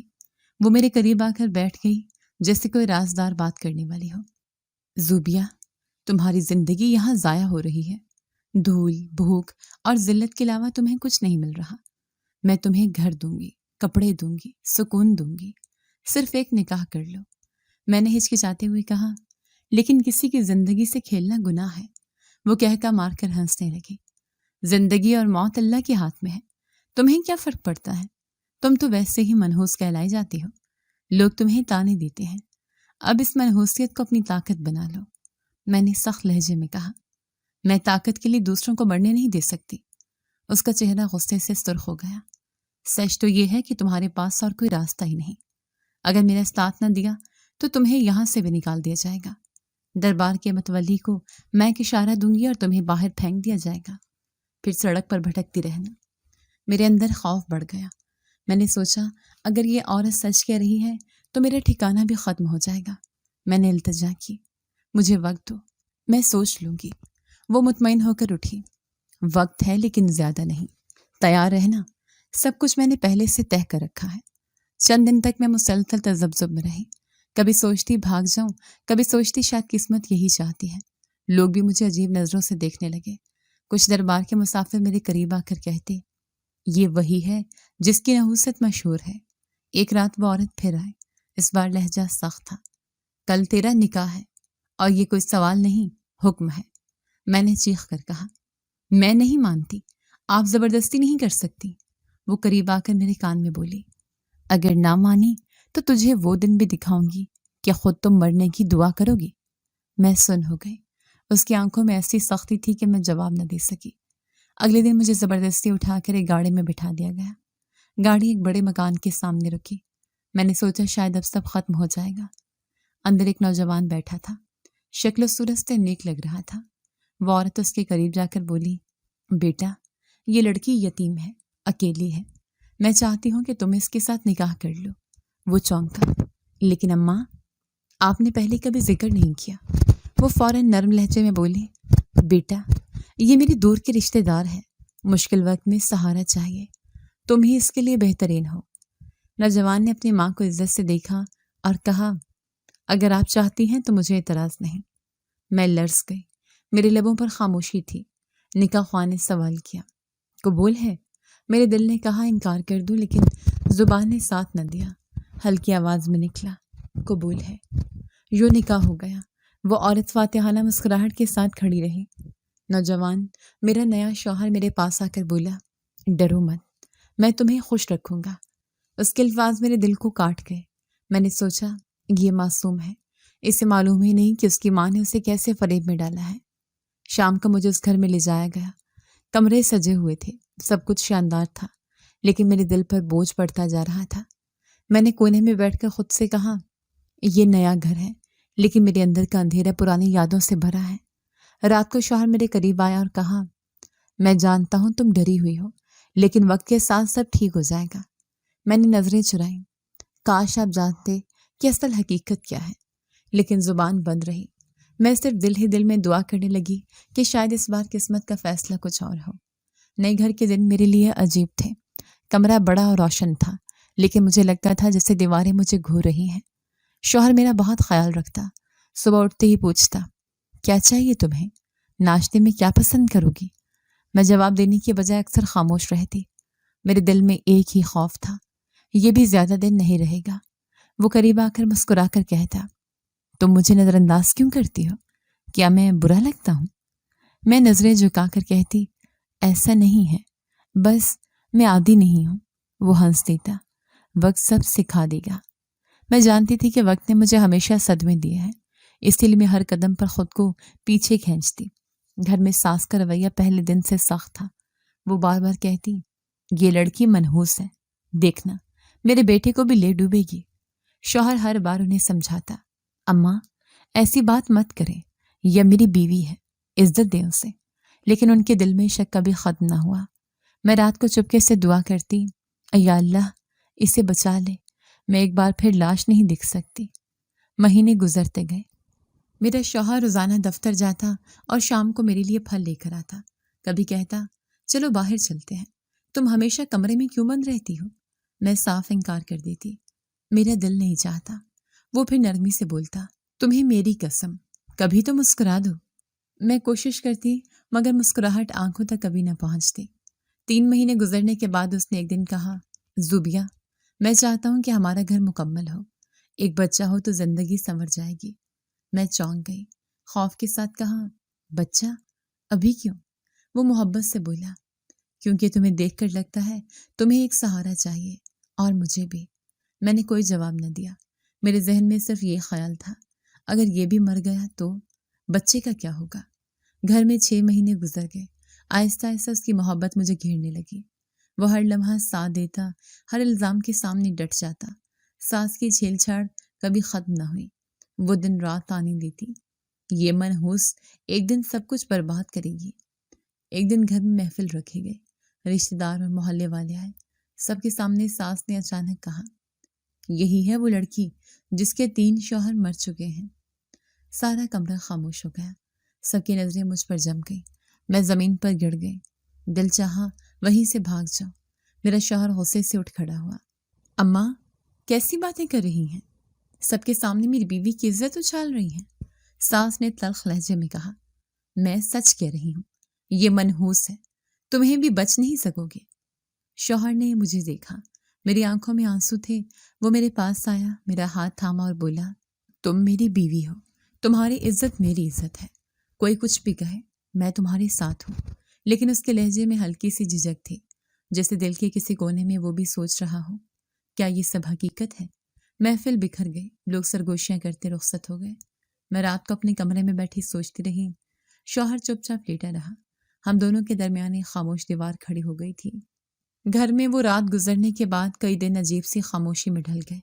وہ میرے قریب آ کر بیٹھ گئی جیسے کوئی رازدار بات کرنے والی ہو۔ زوبیہ، تمہاری زندگی یہاں ضائع ہو رہی ہے۔ دھول، بھوک اور ذلت کے علاوہ تمہیں کچھ نہیں مل رہا۔ میں تمہیں گھر دوں گی، کپڑے دوں گی، سکون دوں گی، صرف ایک نکاح کر لو۔ میں نے ہچکچاتے ہوئے کہا، لیکن کسی کی زندگی سے کھیلنا گناہ ہے۔ وہ کہہ مار کر ہنسنے لگی۔ زندگی اور موت اللہ کے ہاتھ میں ہے، تمہیں کیا فرق پڑتا ہے؟ تم تو ویسے ہی منحوس کہلائی جاتی ہو، لوگ تمہیں تانے دیتے ہیں۔ اب اس منحوسیت کو اپنی طاقت بنا لو۔ میں نے سخت لہجے میں کہا، میں طاقت کے لیے دوسروں کو بڑھنے نہیں دے سکتی۔ اس کا چہرہ غصے سے سرخ ہو گیا۔ سچ تو یہ ہے کہ تمہارے پاس اور کوئی راستہ ہی نہیں۔ اگر میرا ساتھ نہ دیا تو تمہیں یہاں سے بھی نکال دیا جائے گا۔ دربار کے متولی کو میں ایک اشارہ دوں گی اور تمہیں باہر پھینک دیا جائے گا، پھر سڑک پر بھٹکتی رہنا۔ میرے اندر خوف بڑھ گیا۔ میں نے سوچا، اگر یہ عورت سچ کہہ رہی ہے تو میرا ٹھکانہ بھی ختم ہو جائے گا۔ میں نے التجا کی، مجھے وقت دو، میں سوچ لوں گی۔ وہ مطمئن ہو کر اٹھی۔ وقت ہے لیکن زیادہ نہیں، تیار رہنا، سب کچھ میں نے پہلے سے طے کر رکھا ہے۔ چند دن تک میں مسلسل تذبذب میں رہی، کبھی سوچتی بھاگ جاؤں، کبھی سوچتی شاید قسمت یہی چاہتی ہے۔ لوگ بھی مجھے عجیب نظروں سے دیکھنے لگے۔ کچھ دربار کے مسافر میرے قریب آ کر کہتے، یہ وہی ہے جس کی نحوست مشہور ہے۔ ایک رات وہ عورت پھر آئے، اس بار لہجہ سخت تھا، کل تیرا نکاح ہے اور یہ کوئی سوال نہیں، حکم ہے۔ میں نے چیخ کر کہا، میں نہیں مانتی، آپ زبردستی نہیں کر سکتی۔ وہ قریب آ کر میرے کان میں بولی، اگر نہ مانی تو تجھے وہ دن بھی دکھاؤں گی کہ خود تم مرنے کی دعا کرو گی۔ میں سن ہو گئی۔ اس کی آنکھوں میں ایسی سختی تھی کہ میں جواب نہ دے سکی۔ اگلے دن مجھے زبردستی اٹھا کر ایک گاڑی میں بٹھا دیا گیا۔ گاڑی ایک بڑے مکان کے سامنے رکی۔ میں نے سوچا شاید اب سب ختم ہو جائے گا۔ اندر ایک نوجوان بیٹھا تھا، شکل و صورت سے نیک لگ رہا تھا۔ وہ عورت اس کے قریب جا کر بولی، بیٹا، یہ لڑکی یتیم ہے، اکیلی ہے، میں چاہتی ہوں کہ تم اس کے ساتھ نکاح کر لو۔ وہ چونکا، لیکن اماں، آپ نے پہلے کبھی ذکر نہیں کیا۔ وہ فوراً نرم لہجے میں بولی، بیٹا، یہ میری دور کے رشتہ دار ہے، مشکل وقت میں سہارا چاہیے، تم ہی اس کے لیے بہترین ہو۔ نوجوان نے اپنی ماں کو عزت سے دیکھا اور کہا، اگر آپ چاہتی ہیں تو مجھے اعتراض نہیں۔ میں لرز گئی۔ میرے لبوں پر خاموشی تھی۔ نکاح خواہ نے سوال کیا، قبول ہے؟ میرے دل نے کہا انکار کر دوں، لیکن زبان نے ساتھ نہ دیا۔ ہلکی آواز میں نکلا، قبول ہے۔ یوں نکاح ہو گیا۔ وہ عورت فاتحانہ مسکراہٹ کے ساتھ کھڑی رہی۔ نوجوان میرا نیا شوہر میرے پاس آ کر بولا، ڈرو مت، میں تمہیں خوش رکھوں گا۔ اس کے الفاظ میرے دل کو کاٹ گئے۔ میں نے سوچا یہ معصوم ہے، اسے معلوم ہی نہیں کہ اس کی ماں نے اسے کیسے فریب میں ڈالا ہے۔ شام کو مجھے اس گھر میں لے جایا گیا۔ کمرے سجے ہوئے تھے، سب کچھ شاندار تھا، لیکن میرے دل پر بوجھ پڑتا جا رہا تھا۔ میں نے کونے میں بیٹھ کر خود سے کہا، یہ نیا گھر ہے، لیکن میرے اندر کا اندھیرا پرانی یادوں سے بھرا ہے۔ رات کو شوہر میرے قریب آیا اور کہا، میں جانتا ہوں تم ڈری ہوئی ہو، لیکن وقت کے ساتھ سب ٹھیک ہو جائے گا۔ میں نے نظریں چرائیں۔ کاش آپ جانتے کہ اصل حقیقت کیا ہے، لیکن زبان بند رہی۔ میں صرف دل ہی دل میں دعا کرنے لگی کہ شاید اس بار قسمت کا فیصلہ کچھ اور ہو۔ نئے گھر کے دن میرے لیے عجیب تھے۔ کمرہ بڑا اور روشن تھا، لیکن مجھے لگتا تھا جیسے دیواریں مجھے گھور رہی ہیں۔ شوہر میرا بہت خیال رکھتا، صبح اٹھتے ہی پوچھتا، کیا چاہیے تمہیں؟ ناشتے میں کیا پسند کرو گی؟ میں جواب دینے کی بجائے اکثر خاموش رہتی۔ میرے دل میں ایک ہی خوف تھا، یہ بھی زیادہ دن نہیں رہے گا۔ وہ قریب آ کر مسکرا کر کہتا، تم مجھے نظر انداز کیوں کرتی ہو؟ کیا میں برا لگتا ہوں؟ میں نظریں جھکا کر کہتی، ایسا نہیں ہے، بس میں عادی نہیں ہوں۔ وہ ہنس دیتا، وقت سب سکھا دے گا۔ میں جانتی تھی کہ وقت نے مجھے ہمیشہ صدمے دیے ہیں، اسی لیے میں ہر قدم پر خود کو پیچھے کھینچتی۔ گھر میں ساس کا رویہ پہلے دن سے سخت تھا۔ وہ بار بار کہتی، یہ لڑکی منحوس ہے، دیکھنا میرے بیٹے کو بھی لے ڈوبے گی۔ شوہر ہر بار انہیں سمجھاتا، اماں ایسی بات مت کریں، یہ میری بیوی ہے، عزت دیں اسے۔ لیکن ان کے دل میں شک کبھی ختم نہ ہوا۔ میں رات کو چپکے سے دعا کرتی، یا اللہ اسے بچا لے، میں ایک بار پھر لاش نہیں دکھ سکتی۔ مہینے گزرتے گئے۔ میرا شوہر روزانہ دفتر جاتا اور شام کو میرے لیے پھل لے کر آتا۔ کبھی کہتا، چلو باہر چلتے ہیں، تم ہمیشہ کمرے میں کیوں بند رہتی ہو؟ میں صاف انکار کر دیتی، میرا دل نہیں چاہتا۔ وہ پھر نرمی سے بولتا، تمہیں میری قسم، کبھی تو مسکرا دو۔ میں کوشش کرتی، مگر مسکراہٹ آنکھوں تک کبھی نہ پہنچتی۔ 3 مہینے گزرنے کے بعد اس نے ایک دن کہا، زوبیہ میں چاہتا ہوں کہ ہمارا گھر مکمل ہو، ایک بچہ ہو تو زندگی سنور جائے گی۔ میں چونک گئی، خوف کے ساتھ کہا، بچہ؟ ابھی کیوں؟ وہ محبت سے بولا، کیونکہ تمہیں دیکھ کر لگتا ہے تمہیں ایک سہارا چاہیے، اور مجھے بھی۔ میں نے کوئی جواب نہ دیا۔ میرے ذہن میں صرف یہ خیال تھا، اگر یہ بھی مر گیا تو بچے کا کیا ہوگا؟ گھر میں 6 مہینے گزر گئے۔ آہستہ آہستہ اس کی محبت مجھے گھیرنے لگی۔ وہ ہر لمحہ ساتھ دیتا، ہر الزام کے سامنے ڈٹ جاتا۔ ساس کی چھیڑ چھاڑ کبھی ختم نہ ہوئی۔ وہ دن رات تانے دیتی، یہ منحوس ایک دن سب کچھ برباد کرے گی۔ ایک دن گھر میں محفل رکھی گئی، رشتہ دار اور محلے والے آئے۔ سب کے سامنے ساس نے اچانک کہا، یہی ہے وہ لڑکی جس کے 3 شوہر مر چکے ہیں۔ سارا کمرہ خاموش ہو گیا، سب کی نظریں مجھ پر جم گئی۔ میں زمین پر گر گئی، دل چاہا وہیں سے بھاگ جاؤں۔ میرا شوہر غصے سے اٹھ کھڑا ہوا، اماں کیسی باتیں کر رہی ہیں؟ سب کے سامنے میری بیوی کی عزت اچھال رہی ہیں۔ ساس نے تلخ لہجے میں کہا، میں سچ کہہ رہی ہوں، یہ منحوس ہے، تمہیں بھی بچ نہیں سکو گے۔ شوہر نے مجھے دیکھا، میری آنکھوں میں آنسو تھے۔ وہ میرے پاس آیا، میرا ہاتھ تھاما اور بولا، تم میری بیوی ہو، تمہاری عزت میری عزت ہے، کوئی کچھ بھی کہے میں تمہارے ساتھ ہوں۔ لیکن اس کے لہجے میں ہلکی سی جھجک تھی، جیسے دل کے کسی کونے میں وہ بھی سوچ رہا ہو، کیا یہ سب حقیقت ہے؟ محفل بکھر گئی، لوگ سرگوشیاں کرتے رخصت ہو گئے۔ میں رات کو اپنے کمرے میں بیٹھی سوچتی رہی۔ شوہر چپ چاپ لیٹا رہا، ہم دونوں کے درمیان ایک خاموش دیوار کھڑی ہو گئی تھی۔ گھر میں وہ رات گزرنے کے بعد کئی دن عجیب سی خاموشی میں ڈھل گئے۔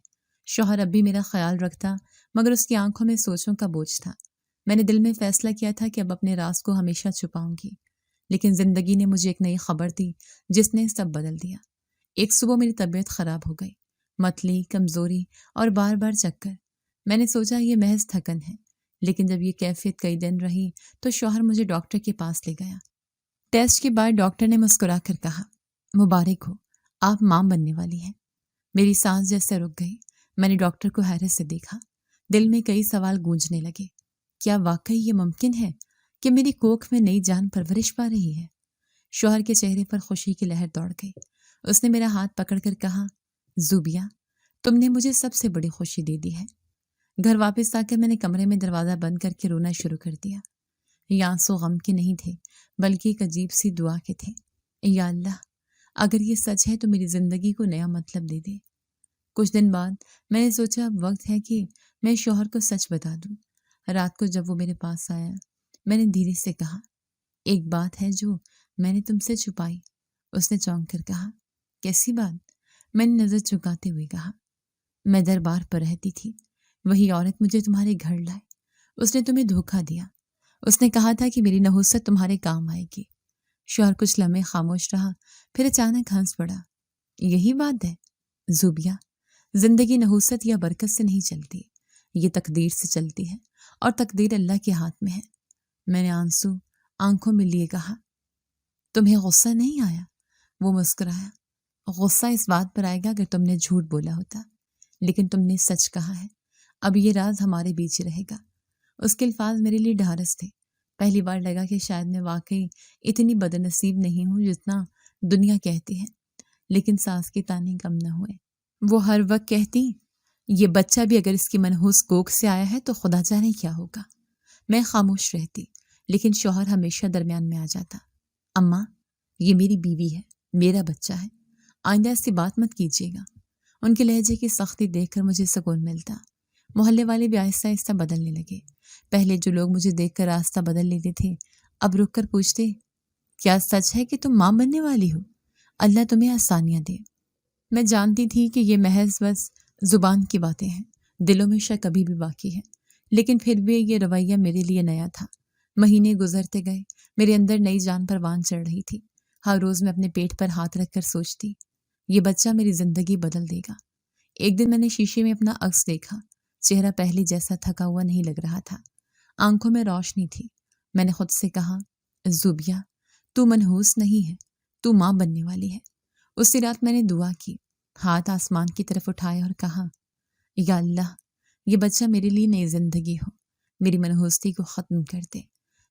شوہر اب بھی میرا خیال رکھتا، مگر اس کی آنکھوں میں سوچوں کا بوجھ تھا۔ میں نے دل میں فیصلہ کیا تھا کہ اب اپنے راز کو ہمیشہ چھپاؤں گی، لیکن زندگی نے مجھے ایک نئی خبر دی جس نے سب بدل دیا۔ ایک صبح میری طبیعت خراب ہو گئی، متلی، کمزوری اور بار بار چکر۔ میں نے سوچا یہ محض تھکن ہے، لیکن جب یہ کیفیت کئی دن رہی تو شوہر مجھے ڈاکٹر کے پاس لے گیا۔ ٹیسٹ کے بعد ڈاکٹر نے مسکرا کر کہا، مبارک ہو، آپ ماں بننے والی ہیں۔ میری سانس جیسے رک گئی۔ میں نے ڈاکٹر کو حیرت سے دیکھا، دل میں کئی سوال گونجنے لگے۔ کیا واقعی یہ ممکن ہے کہ میری کوکھ میں نئی جان پرورش پا رہی ہے۔ شوہر کے چہرے پر خوشی کی لہر دوڑ گئی۔ اس نے میرا ہاتھ پکڑ کر کہا، زوبیہ، تم نے مجھے سب سے بڑی خوشی دے دی ہے۔ گھر واپس آ کر میں نے کمرے میں دروازہ بند کر کے رونا شروع کر دیا۔ یہ آنسو غم کے نہیں تھے، بلکہ ایک عجیب سی دعا کے تھے۔ یا اللہ، اگر یہ سچ ہے تو میری زندگی کو نیا مطلب دے دے۔ کچھ دن بعد میں نے سوچا اب وقت ہے کہ میں شوہر کو سچ بتا دوں۔ رات کو جب وہ میرے پاس آیا، میں نے دھیرے سے کہا، ایک بات ہے جو میں نے تم سے چھپائی۔ اس نے چونک کر کہا، کیسی بات؟ میں نے نظر جھکاتے ہوئے کہا، میں دربار پر رہتی تھی، وہی عورت مجھے تمہارے گھر لائے۔ اس نے تمہیں دھوکہ دیا۔ اس نے کہا تھا کہ میری نحوست تمہارے کام آئے گی۔ شوہر کچھ لمحے خاموش رہا، پھر اچانک ہنس پڑا۔ یہی بات ہے زوبیہ، زندگی نحوست یا برکت سے نہیں چلتی، یہ تقدیر سے چلتی ہے، اور تقدیر اللہ کے ہاتھ میں ہے۔ میں نے آنسو آنکھوں میں لیے کہا، تمہیں غصہ نہیں آیا؟ وہ مسکرایا۔ غصہ اس بات پر آئے گا اگر تم نے جھوٹ بولا ہوتا، لیکن تم نے سچ کہا ہے۔ اب یہ راز ہمارے بیچ رہے گا۔ اس کے الفاظ میرے لیے ڈھارس تھے۔ پہلی بار لگا کہ شاید میں واقعی اتنی بدنصیب نہیں ہوں جتنا دنیا کہتی ہے، لیکن ساس کی تانے کم نہ ہوئے۔ وہ ہر وقت کہتی، یہ بچہ بھی اگر اس کی منحوس کوکھ سے آیا ہے تو خدا جانے کیا ہوگا۔ میں خاموش رہتی، لیکن شوہر ہمیشہ درمیان میں آ جاتا۔ اماں، یہ میری بیوی ہے، میرا بچہ ہے، آئندہ اس سے بات مت کیجیے گا۔ ان کے لہجے کی سختی دیکھ کر مجھے سکون ملتا۔ محلے والے بھی آہستہ آہستہ بدلنے لگے۔ پہلے جو لوگ مجھے دیکھ کر راستہ بدل لیتے تھے، اب رک کر پوچھتے، کیا سچ ہے کہ تم ماں بننے والی ہو؟ اللہ تمہیں آسانیاں دے۔ میں جانتی تھی کہ یہ محض بس زبان کی باتیں ہیں، دلوں میں شک ابھی بھی باقی ہے، لیکن پھر بھی یہ رویہ میرے لیے نیا تھا۔ مہینے گزرتے گئے، میرے اندر نئی جان پروان چڑھ رہی تھی۔ ہر روز میں اپنے پیٹ پر ہاتھ رکھ کر سوچتی، یہ بچہ میری زندگی بدل دے گا۔ ایک دن میں نے شیشے میں اپنا عکس دیکھا۔ چہرہ پہلے جیسا تھکا ہوا نہیں لگ رہا تھا، آنکھوں میں روشنی تھی۔ میں نے خود سے کہا، زوبیہ، تو منحوس نہیں ہے، تو ماں بننے والی ہے۔ اسی رات میں نے دعا کی، ہاتھ آسمان کی طرف اٹھائے اور کہا، یا اللہ، یہ بچہ میرے لیے نئی زندگی ہو، میری منحوستی کو ختم کر دے۔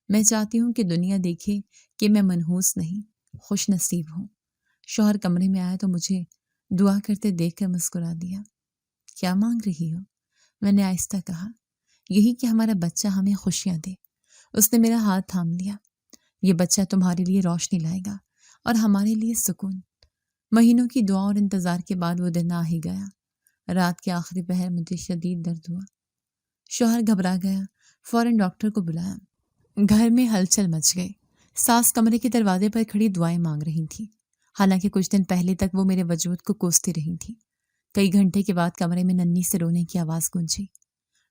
میں چاہتی ہوں کہ دنیا دیکھے کہ میں منحوس نہیں، خوش نصیب ہوں۔ شوہر کمرے میں آیا تو مجھے دعا کرتے دیکھ کر مسکرا دیا۔ کیا مانگ رہی ہو؟ میں نے آہستہ کہا، یہی کہ ہمارا بچہ ہمیں خوشیاں دے۔ اس نے میرا ہاتھ تھام لیا۔ یہ بچہ تمہارے لیے روشنی لائے گا اور ہمارے لیے سکون۔ مہینوں کی دعا اور انتظار کے بعد وہ دن آ ہی گیا۔ رات کے آخری پہر مجھے شدید درد ہوا۔ شوہر گھبرا گیا، فوراً ڈاکٹر کو بلایا۔ گھر میں ہلچل مچ گئی۔ ساس کمرے کے دروازے پر کھڑی دعائیں مانگ رہی تھی، حالانکہ کچھ دن پہلے تک وہ میرے وجود کو کوستی رہی تھی۔ کئی گھنٹے کے بعد کمرے میں ننھی سے رونے کی آواز گونجی۔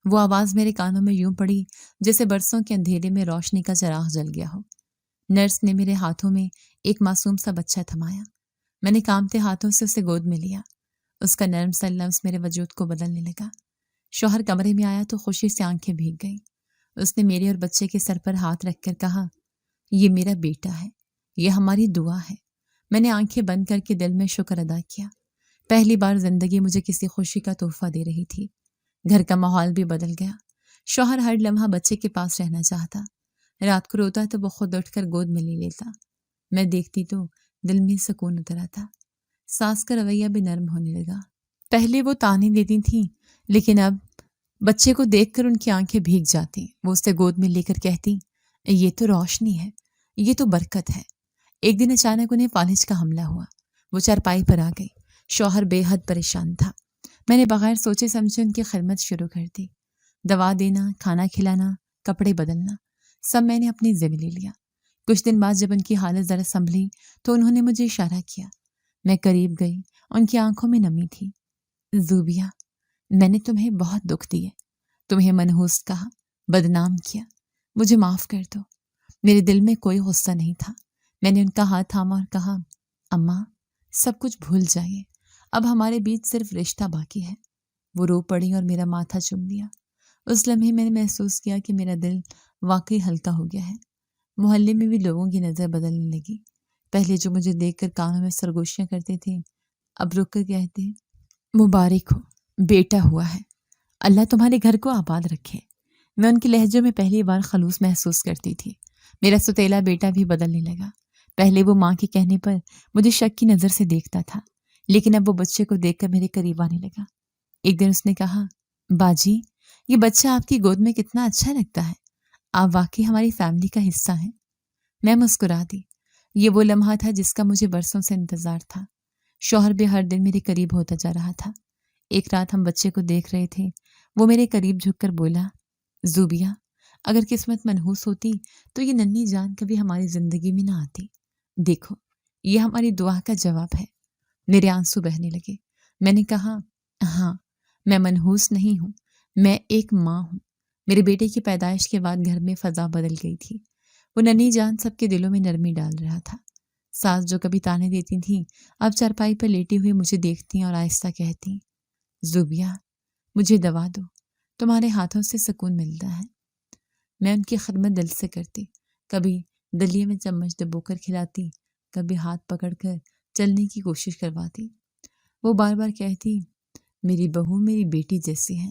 وہ آواز میرے کانوں میں یوں پڑی جیسے برسوں کے اندھیرے میں روشنی کا چراغ جل گیا ہو۔ نرس نے میرے ہاتھوں میں ایک معصوم سا بچہ تھمایا۔ میں نے کانپتے ہاتھوں سے اسے گود میں لیا۔ اس کا نرم سا لمس میرے وجود کو بدلنے لگا۔ شوہر کمرے میں آیا تو خوشی سے آنکھیں بھیگ گئیں۔ اس نے میرے اور بچے کے سر پر ہاتھ رکھ کر کہا، یہ میرا بیٹا ہے، یہ ہماری دعا ہے۔ میں نے آنکھیں بند کر کے دل میں شکر ادا کیا۔ پہلی بار زندگی مجھے کسی خوشی کا تحفہ دے رہی تھی۔ گھر کا ماحول بھی بدل گیا۔ شوہر ہر لمحہ بچے کے پاس رہنا چاہتا۔ رات کو روتا تو وہ خود اٹھ کر گود میں لے لیتا۔ میں دیکھتی تو دل میں سکون اتر آتا۔ ساس کا رویہ بھی نرم ہونے لگا۔ پہلے وہ تانے دیتی تھیں، لیکن اب بچے کو دیکھ کر ان کی آنکھیں بھیگ جاتی۔ وہ اسے گود میں لے کر کہتی، یہ تو روشنی ہے، یہ تو برکت ہے۔ ایک دن اچانک انہیں فالج کا حملہ ہوا۔ وہ چارپائی پر آ گئی۔ شوہر بے حد پریشان تھا۔ میں نے بغیر سوچے سمجھے ان کی خدمت شروع کر دی۔ دوا دینا، کھانا کھلانا، کپڑے بدلنا، سب میں نے اپنی ذمہ لے لیا۔ کچھ دن بعد جب ان کی حالت ذرا سنبھلی تو انہوں نے مجھے اشارہ کیا۔ میں قریب گئی، ان کی آنکھوں میں نمی تھی۔ زوبیہ، میں نے تمہیں بہت دکھ دیے، تمہیں منحوس کہا، بدنام کیا، مجھے معاف کر دو۔ میرے دل میں کوئی غصہ نہیں تھا۔ میں نے ان کا ہاتھ تھاما اور کہا، اماں، سب کچھ بھول جائیے، اب ہمارے بیچ صرف رشتہ باقی ہے۔ وہ رو پڑی اور میرا ماتھا چوم لیا۔ اس لمحے میں نے محسوس کیا کہ میرا دل واقعی ہلکا ہو گیا ہے۔ محلے میں بھی لوگوں کی نظر بدلنے لگی۔ پہلے جو مجھے دیکھ کر کانوں میں سرگوشیاں کرتے تھے، اب رک کر کہتے، مبارک ہو، بیٹا ہوا ہے، اللہ تمہارے گھر کو آباد رکھے۔ میں ان کے لہجے میں پہلی بار خلوص محسوس کرتی تھی۔ میرا ستیلا بیٹا بھی بدلنے لگا۔ پہلے وہ ماں کے کہنے پر مجھے شک کی نظر سے دیکھتا تھا، لیکن اب وہ بچے کو دیکھ کر میرے قریب آنے لگا۔ ایک دن اس نے کہا، باجی یہ بچہ آپ کی گود میں کتنا اچھا لگتا ہے، آپ واقعی ہماری فیملی کا حصہ ہیں۔ میں مسکرا دی۔ یہ وہ لمحہ تھا جس کا مجھے برسوں سے انتظار تھا۔ شوہر بھی ہر دن میرے قریب ہوتا جا رہا تھا۔ ایک رات ہم بچے کو دیکھ رہے تھے، وہ میرے قریب جھک کر بولا، زوبیہ اگر قسمت منحوس ہوتی تو یہ ننھی جان کبھی ہماری زندگی میں نہ آتی۔ دیکھو یہ ہماری دعا کا جواب ہے۔ میرے آنسو بہنے لگے۔ میں نے کہا، ہاں میں منحوس نہیں ہوں، میں ایک ماں ہوں۔ میرے بیٹے کی پیدائش کے بعد گھر میں فضا بدل گئی تھی۔ وہ ننھی جان سب کے دلوں میں نرمی ڈال رہا تھا۔ ساس جو کبھی تانے دیتی تھیں اب چارپائی پر لیٹی ہوئی مجھے دیکھتی اور آہستہ کہتی، زوبیہ مجھے دوا دو، تمہارے ہاتھوں سے سکون ملتا ہے۔ میں ان کی خدمت دل سے کرتی، کبھی دلیے میں چمچ ڈبو کر کھلاتی، کبھی ہاتھ پکڑ کر چلنے کی کوشش کرواتی۔ وہ بار بار کہتی، میری بہو میری بیٹی جیسی ہے۔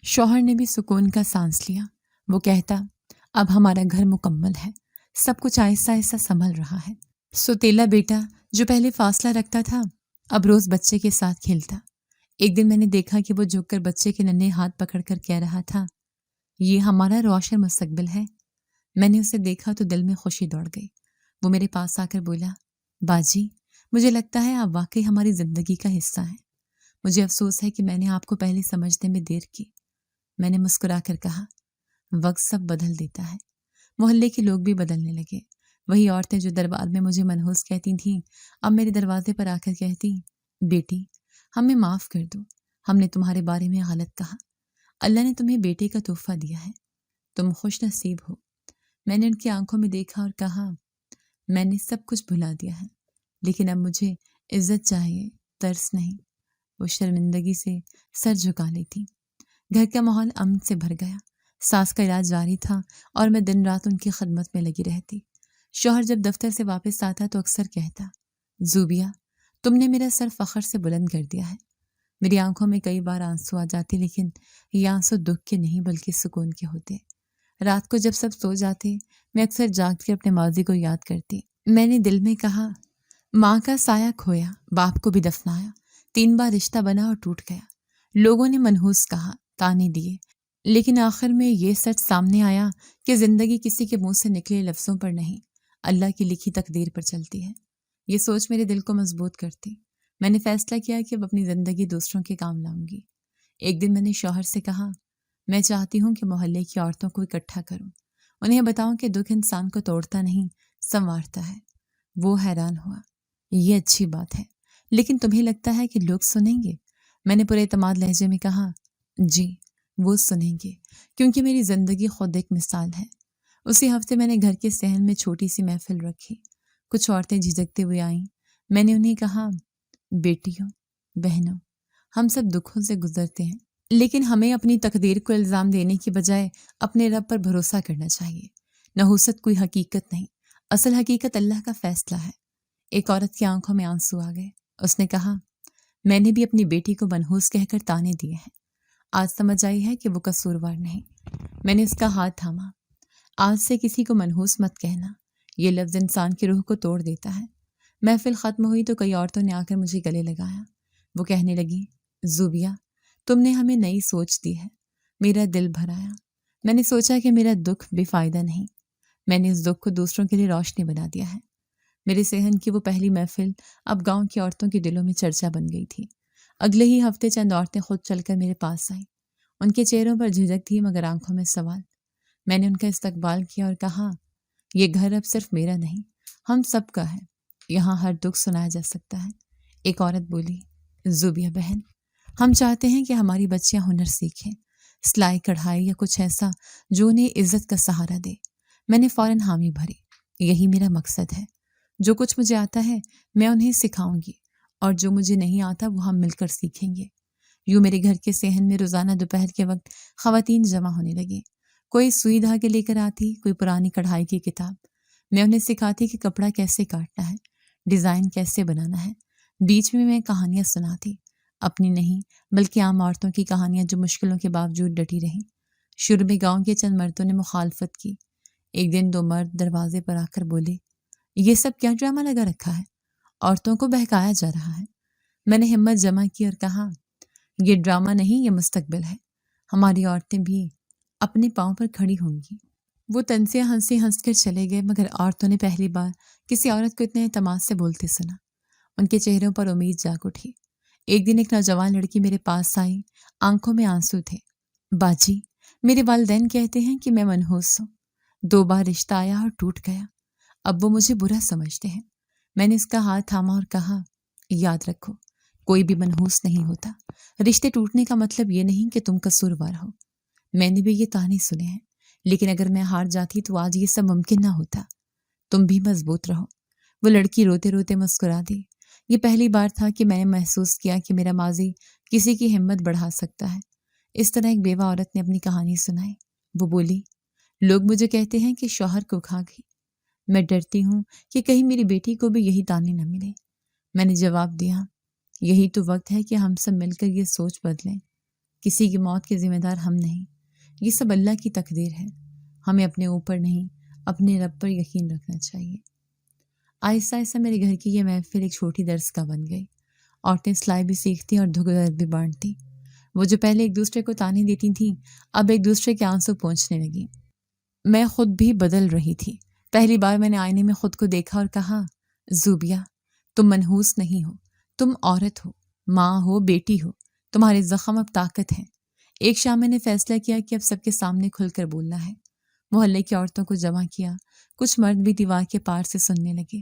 شوہر نے بھی سکون کا سانس لیا۔ وہ کہتا، اب ہمارا گھر مکمل ہے، سب کچھ آہستہ آہستہ سنبھل رہا ہے۔ ستیلا بیٹا جو پہلے فاصلہ رکھتا تھا اب روز بچے کے ساتھ کھیلتا۔ ایک دن میں نے دیکھا کہ وہ جھک کر بچے کے ننھے ہاتھ پکڑ کر کہہ رہا تھا، یہ ہمارا روشن مستقبل ہے۔ میں نے اسے دیکھا تو دل میں خوشی دوڑ گئی۔ وہ میرے پاس آ کر بولا، باجی مجھے لگتا ہے آپ واقعی ہماری زندگی کا حصہ ہیں۔ مجھے افسوس ہے کہ میں نے آپ کو پہلے سمجھنے میں دیر کی۔ میں نے مسکرا کر کہا، وقت سب بدل دیتا ہے۔ محلے کے لوگ بھی بدلنے لگے۔ وہی عورتیں جو دربار میں مجھے منحوس کہتی تھیں اب میرے دروازے پر آ کر کہتی، بیٹی ہمیں معاف کر دو، ہم نے تمہارے بارے میں غلط کہا۔ اللہ نے تمہیں بیٹے کا تحفہ دیا ہے، تم خوش نصیب ہو۔ میں نے ان کی آنکھوں میں دیکھا اور کہا، میں نے سب کچھ بھلا دیا ہے، لیکن اب مجھے عزت چاہیے، ترس نہیں۔ وہ شرمندگی سے سر جھکا لیتی۔ گھر کا ماحول امن سے بھر گیا۔ ساس کا علاج جاری تھا اور میں دن رات ان کی خدمت میں لگی رہتی۔ شوہر جب دفتر سے واپس آتا تو اکثر کہتا، زوبیہ تم نے میرا سر فخر سے بلند کر دیا ہے۔ میری آنکھوں میں کئی بار آنسو آ جاتے، لیکن یہ آنسو دکھ کے نہیں بلکہ سکون کے ہوتے۔ رات کو جب سب سو جاتے میں اکثر جاگ کر اپنے ماضی کو یاد کرتی۔ میں نے دل میں کہا، ماں کا سایہ کھویا، باپ کو بھی دفنایا، 3 بار رشتہ بنا اور ٹوٹ گیا۔ لوگوں نے منحوس کہا، تانے دیے، لیکن آخر میں یہ سچ سامنے آیا کہ زندگی کسی کے منہ سے نکلے لفظوں پر نہیں، اللہ کی لکھی تقدیر پر چلتی ہے۔ یہ سوچ میرے دل کو مضبوط کرتی۔ میں نے فیصلہ کیا کہ اب اپنی زندگی دوسروں کے کام لاؤں گی۔ ایک دن میں نے شوہر سے کہا، میں چاہتی ہوں کہ محلے کی عورتوں کو اکٹھا کروں، انہیں بتاؤں کہ دکھ انسان کو توڑتا نہیں سنوارتا ہے۔ وہ حیران ہوا، یہ اچھی بات ہے، لیکن تمہیں لگتا ہے کہ لوگ سنیں گے؟ میں نے پورے اعتماد لہجے میں کہا، جی وہ سنیں گے، کیونکہ میری زندگی خود ایک مثال ہے۔ اسی ہفتے میں نے گھر کے صحن میں چھوٹی سی محفل رکھی۔ کچھ عورتیں جھجکتے ہوئے آئیں۔ میں نے انہیں کہا، بیٹیوں بہنوں ہم سب دکھوں سے گزرتے ہیں، لیکن ہمیں اپنی تقدیر کو الزام دینے کی بجائے اپنے رب پر بھروسہ کرنا چاہیے۔ نحوست کوئی حقیقت نہیں، اصل حقیقت اللہ کا فیصلہ ہے۔ ایک عورت کی آنکھوں میں آنسو آ گئے۔ اس نے کہا، میں نے بھی اپنی بیٹی کو منحوس کہہ کر تانے دیے ہیں، آج سمجھ آئی ہے کہ وہ قصوروار نہیں۔ میں نے اس کا ہاتھ تھاما۔ آج سے کسی کو منحوس مت کہنا، یہ لفظ انسان کی روح کو توڑ دیتا ہے۔ محفل ختم ہوئی تو کئی عورتوں نے آ کر مجھے گلے لگایا۔ وہ کہنے لگی، زوبیہ تم نے ہمیں نئی سوچ دی ہے۔ میرا دل بھر آیا۔ میں نے سوچا کہ میرا دکھ بے فائدہ نہیں، میں نے اس دکھ کو دوسروں کے لیے روشنی بنا دیا ہے۔ میرے صحن کی وہ پہلی محفل اب گاؤں کی عورتوں کے دلوں میں چرچا بن گئی تھی۔ اگلے ہی ہفتے چند عورتیں خود چل کر میرے پاس آئیں۔ ان کے چہروں پر جھجک تھی مگر آنکھوں میں سوال۔ میں نے ان کا استقبال کیا اور کہا، یہ گھر اب صرف میرا نہیں، ہم سب کا ہے، یہاں ہر دکھ سنایا جا سکتا ہے۔ ایک عورت بولی، زوبیہ بہن ہم چاہتے ہیں کہ ہماری بچیاں ہنر سیکھیں، سلائی کڑھائی یا کچھ ایسا جو انہیں عزت کا سہارا دے۔ میں نے فوراً حامی بھری، یہی میرا مقصد ہے۔ جو کچھ مجھے آتا ہے میں انہیں سکھاؤں گی، اور جو مجھے نہیں آتا وہ ہم مل کر سیکھیں گے۔ یوں میرے گھر کے صحن میں روزانہ دوپہر کے وقت خواتین جمع ہونے لگی۔ کوئی سوئی دھاگے لے کر آتی، کوئی پرانی کڑھائی کی کتاب۔ میں انہیں سکھاتی کہ کپڑا کیسے کاٹنا ہے، ڈیزائن کیسے بنانا ہے۔ بیچ میں کہانیاں سناتی، اپنی نہیں بلکہ عام عورتوں کی کہانیاں جو مشکلوں کے باوجود ڈٹی رہیں۔ شروع میں گاؤں کے چند مردوں نے مخالفت کی، ایک دن 2 مرد دروازے پر آ کر بولے، یہ سب کیا ڈرامہ لگا رکھا ہے؟ عورتوں کو بہکایا جا رہا ہے۔ میں نے ہمت جمع کی اور کہا، یہ ڈرامہ نہیں، یہ مستقبل ہے۔ ہماری عورتیں بھی اپنے پاؤں پر کھڑی ہوں گی۔ وہ تنزیہ ہنس کر چلے گئے، مگر عورتوں نے پہلی بار کسی عورت کو اتنے اعتماد سے بولتے سنا۔ ان کے چہروں پر امید جاگ اٹھی۔ ایک دن ایک نوجوان لڑکی میرے پاس آئی، آنکھوں میں آنسو تھے۔ باجی، میرے والدین کہتے ہیں کہ میں منحوس ہوں۔ 2 بار رشتہ آیا اور ٹوٹ گیا۔ اب وہ مجھے برا سمجھتے ہیں۔ میں نے اس کا ہاتھ تھاما اور کہا، یاد رکھو، کوئی بھی منحوس نہیں ہوتا۔ رشتے ٹوٹنے کا مطلب یہ نہیں کہ تم قصوروار ہو۔ میں نے بھی یہ طعنے سنے ہیں، لیکن اگر میں ہار جاتی تو آج یہ سب ممکن نہ ہوتا۔ تم بھی مضبوط رہو۔ وہ لڑکی روتے روتے مسکرا دی۔ یہ پہلی بار تھا کہ میں نے محسوس کیا کہ میرا ماضی کسی کی ہمت بڑھا سکتا ہے۔ اس طرح ایک بیوہ عورت نے اپنی کہانی سنائی۔ وہ بولی، لوگ مجھے کہتے ہیں کہ شوہر کو کھا گئی۔ میں ڈرتی ہوں کہ کہیں میری بیٹی کو بھی یہی طعنے نہ ملے۔ میں نے جواب دیا، یہی تو وقت ہے کہ ہم سب مل کر یہ سوچ بدلیں۔ کسی کی موت کے ذمہ دار ہم نہیں، یہ سب اللہ کی تقدیر ہے۔ ہمیں اپنے اوپر نہیں، اپنے رب پر یقین رکھنا چاہیے۔ آہستہ آہستہ میرے گھر کی یہ محفل ایک چھوٹی درس گاہ بن گئی۔ عورتیں سلائی بھی سیکھتی اور دکھ درد بھی بانٹتی۔ وہ جو پہلے ایک دوسرے کو طعنے دیتی تھیں، اب ایک دوسرے کے آنسو پونچھنے لگیں۔ میں خود بھی بدل رہی تھی۔ پہلی بار میں نے آئینے میں خود کو دیکھا اور کہا، زوبیہ، تم منحوس نہیں ہو، تم عورت ہو، ماں ہو، بیٹی ہو۔ تمہارے زخم اب طاقت ہیں۔ ایک شام میں نے فیصلہ کیا کہ اب سب کے سامنے کھل کر بولنا ہے۔ محلے کی عورتوں کو جمع کیا، کچھ مرد بھی دیوار کے پار سے سننے لگے۔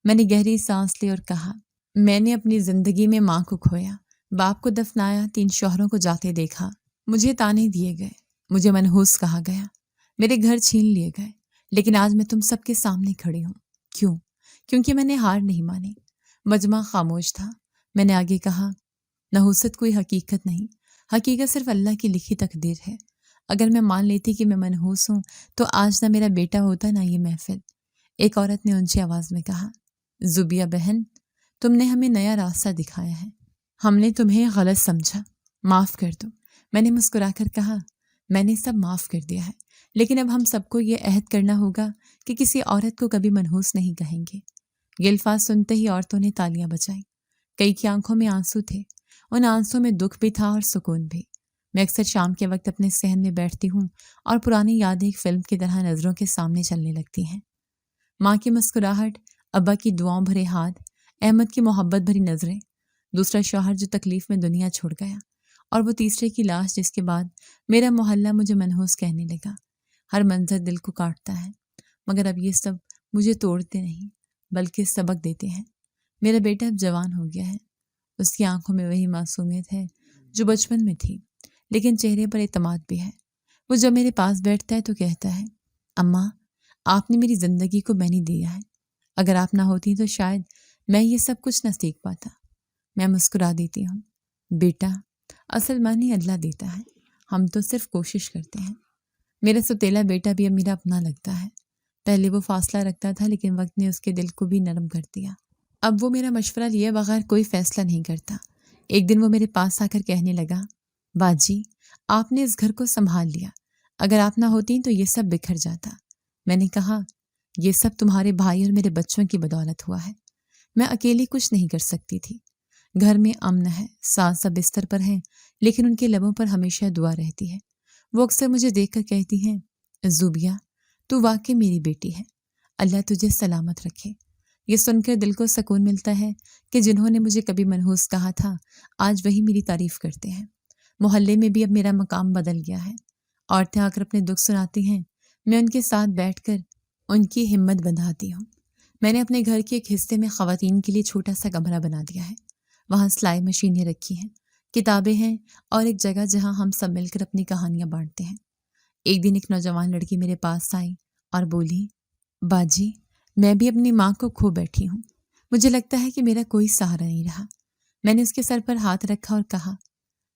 میں نے گہری سانس لی اور کہا، میں نے اپنی زندگی میں ماں کو کھویا، باپ کو دفنایا، 3 شوہروں کو جاتے دیکھا۔ مجھے طعنے دیے گئے، مجھے منحوس کہا گیا، میرے گھر چھین لیے گئے، لیکن آج میں تم سب کے سامنے کھڑی ہوں۔ کیوں؟ کیونکہ میں نے ہار نہیں مانی۔ مجمع خاموش تھا۔ میں نے آگے کہا، نحوست کوئی حقیقت نہیں، حقیقت صرف اللہ کی لکھی تقدیر ہے۔ اگر میں مان لیتی کہ میں منحوس ہوں تو آج نہ میرا بیٹا ہوتا نہ یہ محفل۔ ایک عورت نے اونچی آواز میں کہا، زوبیہ بہن، تم نے ہمیں نیا راستہ دکھایا ہے، ہم نے تمہیں غلط سمجھا، معاف کر دو۔ میں نے مسکرا کر کہا، میں نے سب معاف کر دیا ہے، لیکن اب ہم سب کو یہ عہد کرنا ہوگا کہ کسی عورت کو کبھی منحوس نہیں کہیں گے۔ یہ الفاظ سنتے ہی عورتوں نے تالیاں بجائیں۔ کئی کی آنکھوں میں آنسو تھے، ان آنسوں میں دکھ بھی تھا اور سکون بھی۔ میں اکثر شام کے وقت اپنے صحن میں بیٹھتی ہوں اور پرانی یادیں ایک فلم کی طرح نظروں کے سامنے چلنے لگتی ہیں۔ ماں کی مسکراہٹ، ابا کی دعاؤں بھرے ہاتھ، احمد کی محبت بھری نظریں، دوسرا شوہر جو تکلیف میں دنیا چھوڑ گیا، اور وہ تیسرے کی لاش جس کے بعد میرا محلہ مجھے منحوس کہنے لگا۔ ہر منظر دل کو کاٹتا ہے، مگر اب یہ سب مجھے توڑتے نہیں بلکہ سبق دیتے ہیں۔ میرا بیٹا اب جوان ہو گیا ہے، اس کی آنکھوں میں وہی معصومیت ہے جو بچپن میں تھی، لیکن چہرے پر اعتماد بھی ہے۔ وہ جب میرے پاس بیٹھتا ہے تو کہتا ہے، اماں، آپ نے میری زندگی کو بہنی دیا ہے، اگر آپ نہ ہوتی تو شاید میں یہ سب کچھ نہ سیکھ پاتا۔ میں مسکرا دیتی ہوں، بیٹا، اصل معنی اللہ دیتا ہے، ہم تو صرف کوشش کرتے ہیں۔ میرا سوتیلا بیٹا بھی اب میرا اپنا لگتا ہے۔ پہلے وہ فاصلہ رکھتا تھا، لیکن وقت نے اس کے دل کو بھی نرم کر دیا۔ اب وہ میرا مشورہ لیے بغیر کوئی فیصلہ نہیں کرتا۔ ایک دن وہ میرے پاس آ کر کہنے لگا، باجی، آپ نے اس گھر کو سنبھال لیا، اگر آپ نہ ہوتی تو یہ سب بکھر جاتا۔ میں نے کہا، یہ سب تمہارے بھائی اور میرے بچوں کی بدولت ہوا ہے، میں اکیلی کچھ نہیں کر سکتی تھی۔ گھر میں امن ہے، ساس سب بستر پر ہیں، لیکن ان کے لبوں پر ہمیشہ دعا رہتی ہے۔ وہ اکثر مجھے دیکھ کر کہتی ہیں، زوبیہ، تو واقعی میری بیٹی ہے، اللہ تجھے سلامت رکھے۔ یہ سن کر دل کو سکون ملتا ہے کہ جنہوں نے مجھے کبھی منحوس کہا تھا آج وہی میری تعریف کرتے ہیں۔ محلے میں بھی اب میرا مقام بدل گیا ہے۔ عورتیں آ کر اپنے دکھ سناتی ہیں، میں ان کے ساتھ بیٹھ کر ان کی ہمت بندھاتی ہوں۔ میں نے اپنے گھر کے ایک حصے میں خواتین کے لیے چھوٹا سا کمرہ بنا دیا ہے۔ وہاں سلائی مشینیں رکھی ہیں، کتابیں ہیں اور ایک جگہ جہاں ہم سب مل کر اپنی کہانیاں بانٹتے ہیں۔ ایک دن ایک نوجوان لڑکی میرے پاس آئی اور بولی، باجی، میں بھی اپنی ماں کو کھو بیٹھی ہوں، مجھے لگتا ہے کہ میرا کوئی سہارا نہیں رہا۔ میں نے اس کے سر پر ہاتھ رکھا اور کہا،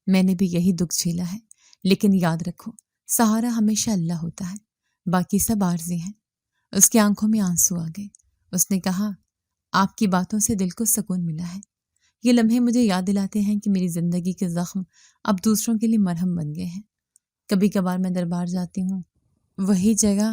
میں نے بھی یہی دکھ جھیلا ہے، لیکن یاد رکھو، سہارا ہمیشہ اللہ ہوتا ہے، باقی سب عارضی ہیں۔ اس کی آنکھوں میں آنسو آ گئے۔ اس نے کہا، آپ کی باتوں سے دل کو سکون ملا ہے۔ یہ لمحے مجھے یاد دلاتے ہیں کہ میری زندگی کے زخم اب دوسروں کے لیے مرہم بن گئے ہیں۔ کبھی کبھار میں دربار جاتی ہوں، وہی جگہ